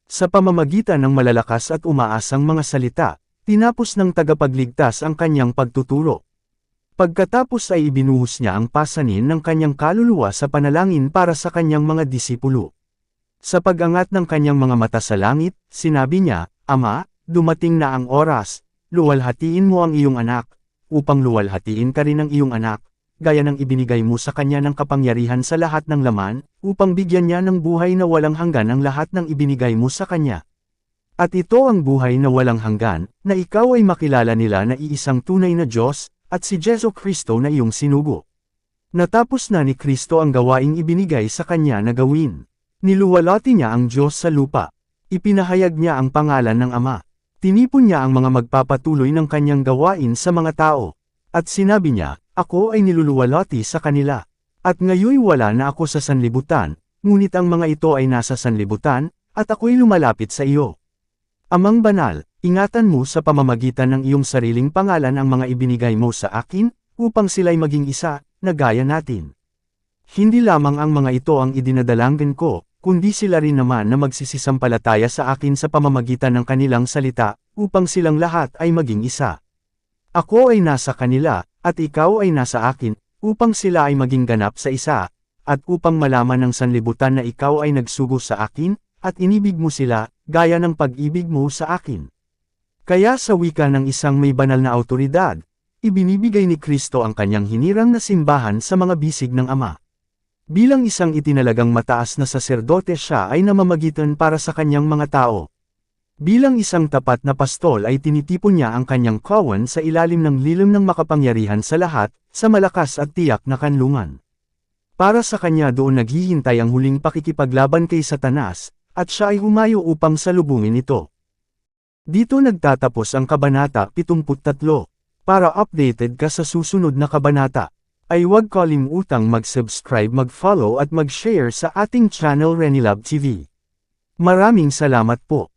Sa pamamagitan ng malalakas at umaasang mga salita, tinapos ng tagapagligtas ang kanyang pagtuturo. Pagkatapos ay ibinuhos niya ang pasanin ng kanyang kaluluwa sa panalangin para sa kanyang mga disipulo. Sa pag-angat ng kanyang mga mata sa langit, sinabi niya, Ama, dumating na ang oras, luwalhatiin mo ang iyong anak, upang luwalhatiin ka rin ang iyong anak, gaya ng ibinigay mo sa kanya ng kapangyarihan sa lahat ng laman, upang bigyan niya ng buhay na walang hanggan ang lahat ng ibinigay mo sa kanya. At ito ang buhay na walang hanggan, na ikaw ay makilala nila na iisang tunay na Diyos, at si Jesu Kristo na iyong sinugo. Natapos na ni Kristo ang gawaing ibinigay sa kanya na gawin. Niluwalhati niya ang Diyos sa lupa. Ipinahayag niya ang pangalan ng Ama. Tinipon niya ang mga magpapatuloy ng kanyang gawain sa mga tao. At sinabi niya, ako ay niluluwalhati sa kanila. At ngayoy wala na ako sa sanlibutan, ngunit ang mga ito ay nasa sanlibutan, at ako'y lumalapit sa iyo. Amang banal, ingatan mo sa pamamagitan ng iyong sariling pangalan ang mga ibinigay mo sa akin, upang sila'y maging isa, na gaya natin. Hindi lamang ang mga ito ang idinadalangin ko, kundi sila rin naman na magsisisampalataya sa akin sa pamamagitan ng kanilang salita, upang silang lahat ay maging isa. Ako ay nasa kanila, at ikaw ay nasa akin, upang sila ay maging ganap sa isa, at upang malaman ng sanlibutan na ikaw ay nagsugo sa akin, at inibig mo sila, gaya ng pag-ibig mo sa akin. Kaya sa wika ng isang may banal na awtoridad, ibinibigay ni Kristo ang kanyang hinirang na simbahan sa mga bisig ng Ama. Bilang isang itinalagang mataas na saserdote siya ay namamagitan para sa kanyang mga tao. Bilang isang tapat na pastol ay tinitipon niya ang kanyang kawan sa ilalim ng lilim ng makapangyarihan sa lahat, sa malakas at tiyak na kanlungan. Para sa kanya doon naghihintay ang huling pakikipaglaban kay Satanas, at siya ay humayo upang salubungin ito. Dito nagtatapos ang Kabanata 73. Para updated ka sa susunod na kabanata, ay huwag kalimutang mag-subscribe, mag-follow at mag-share sa ating channel Renilab TV. Maraming salamat po.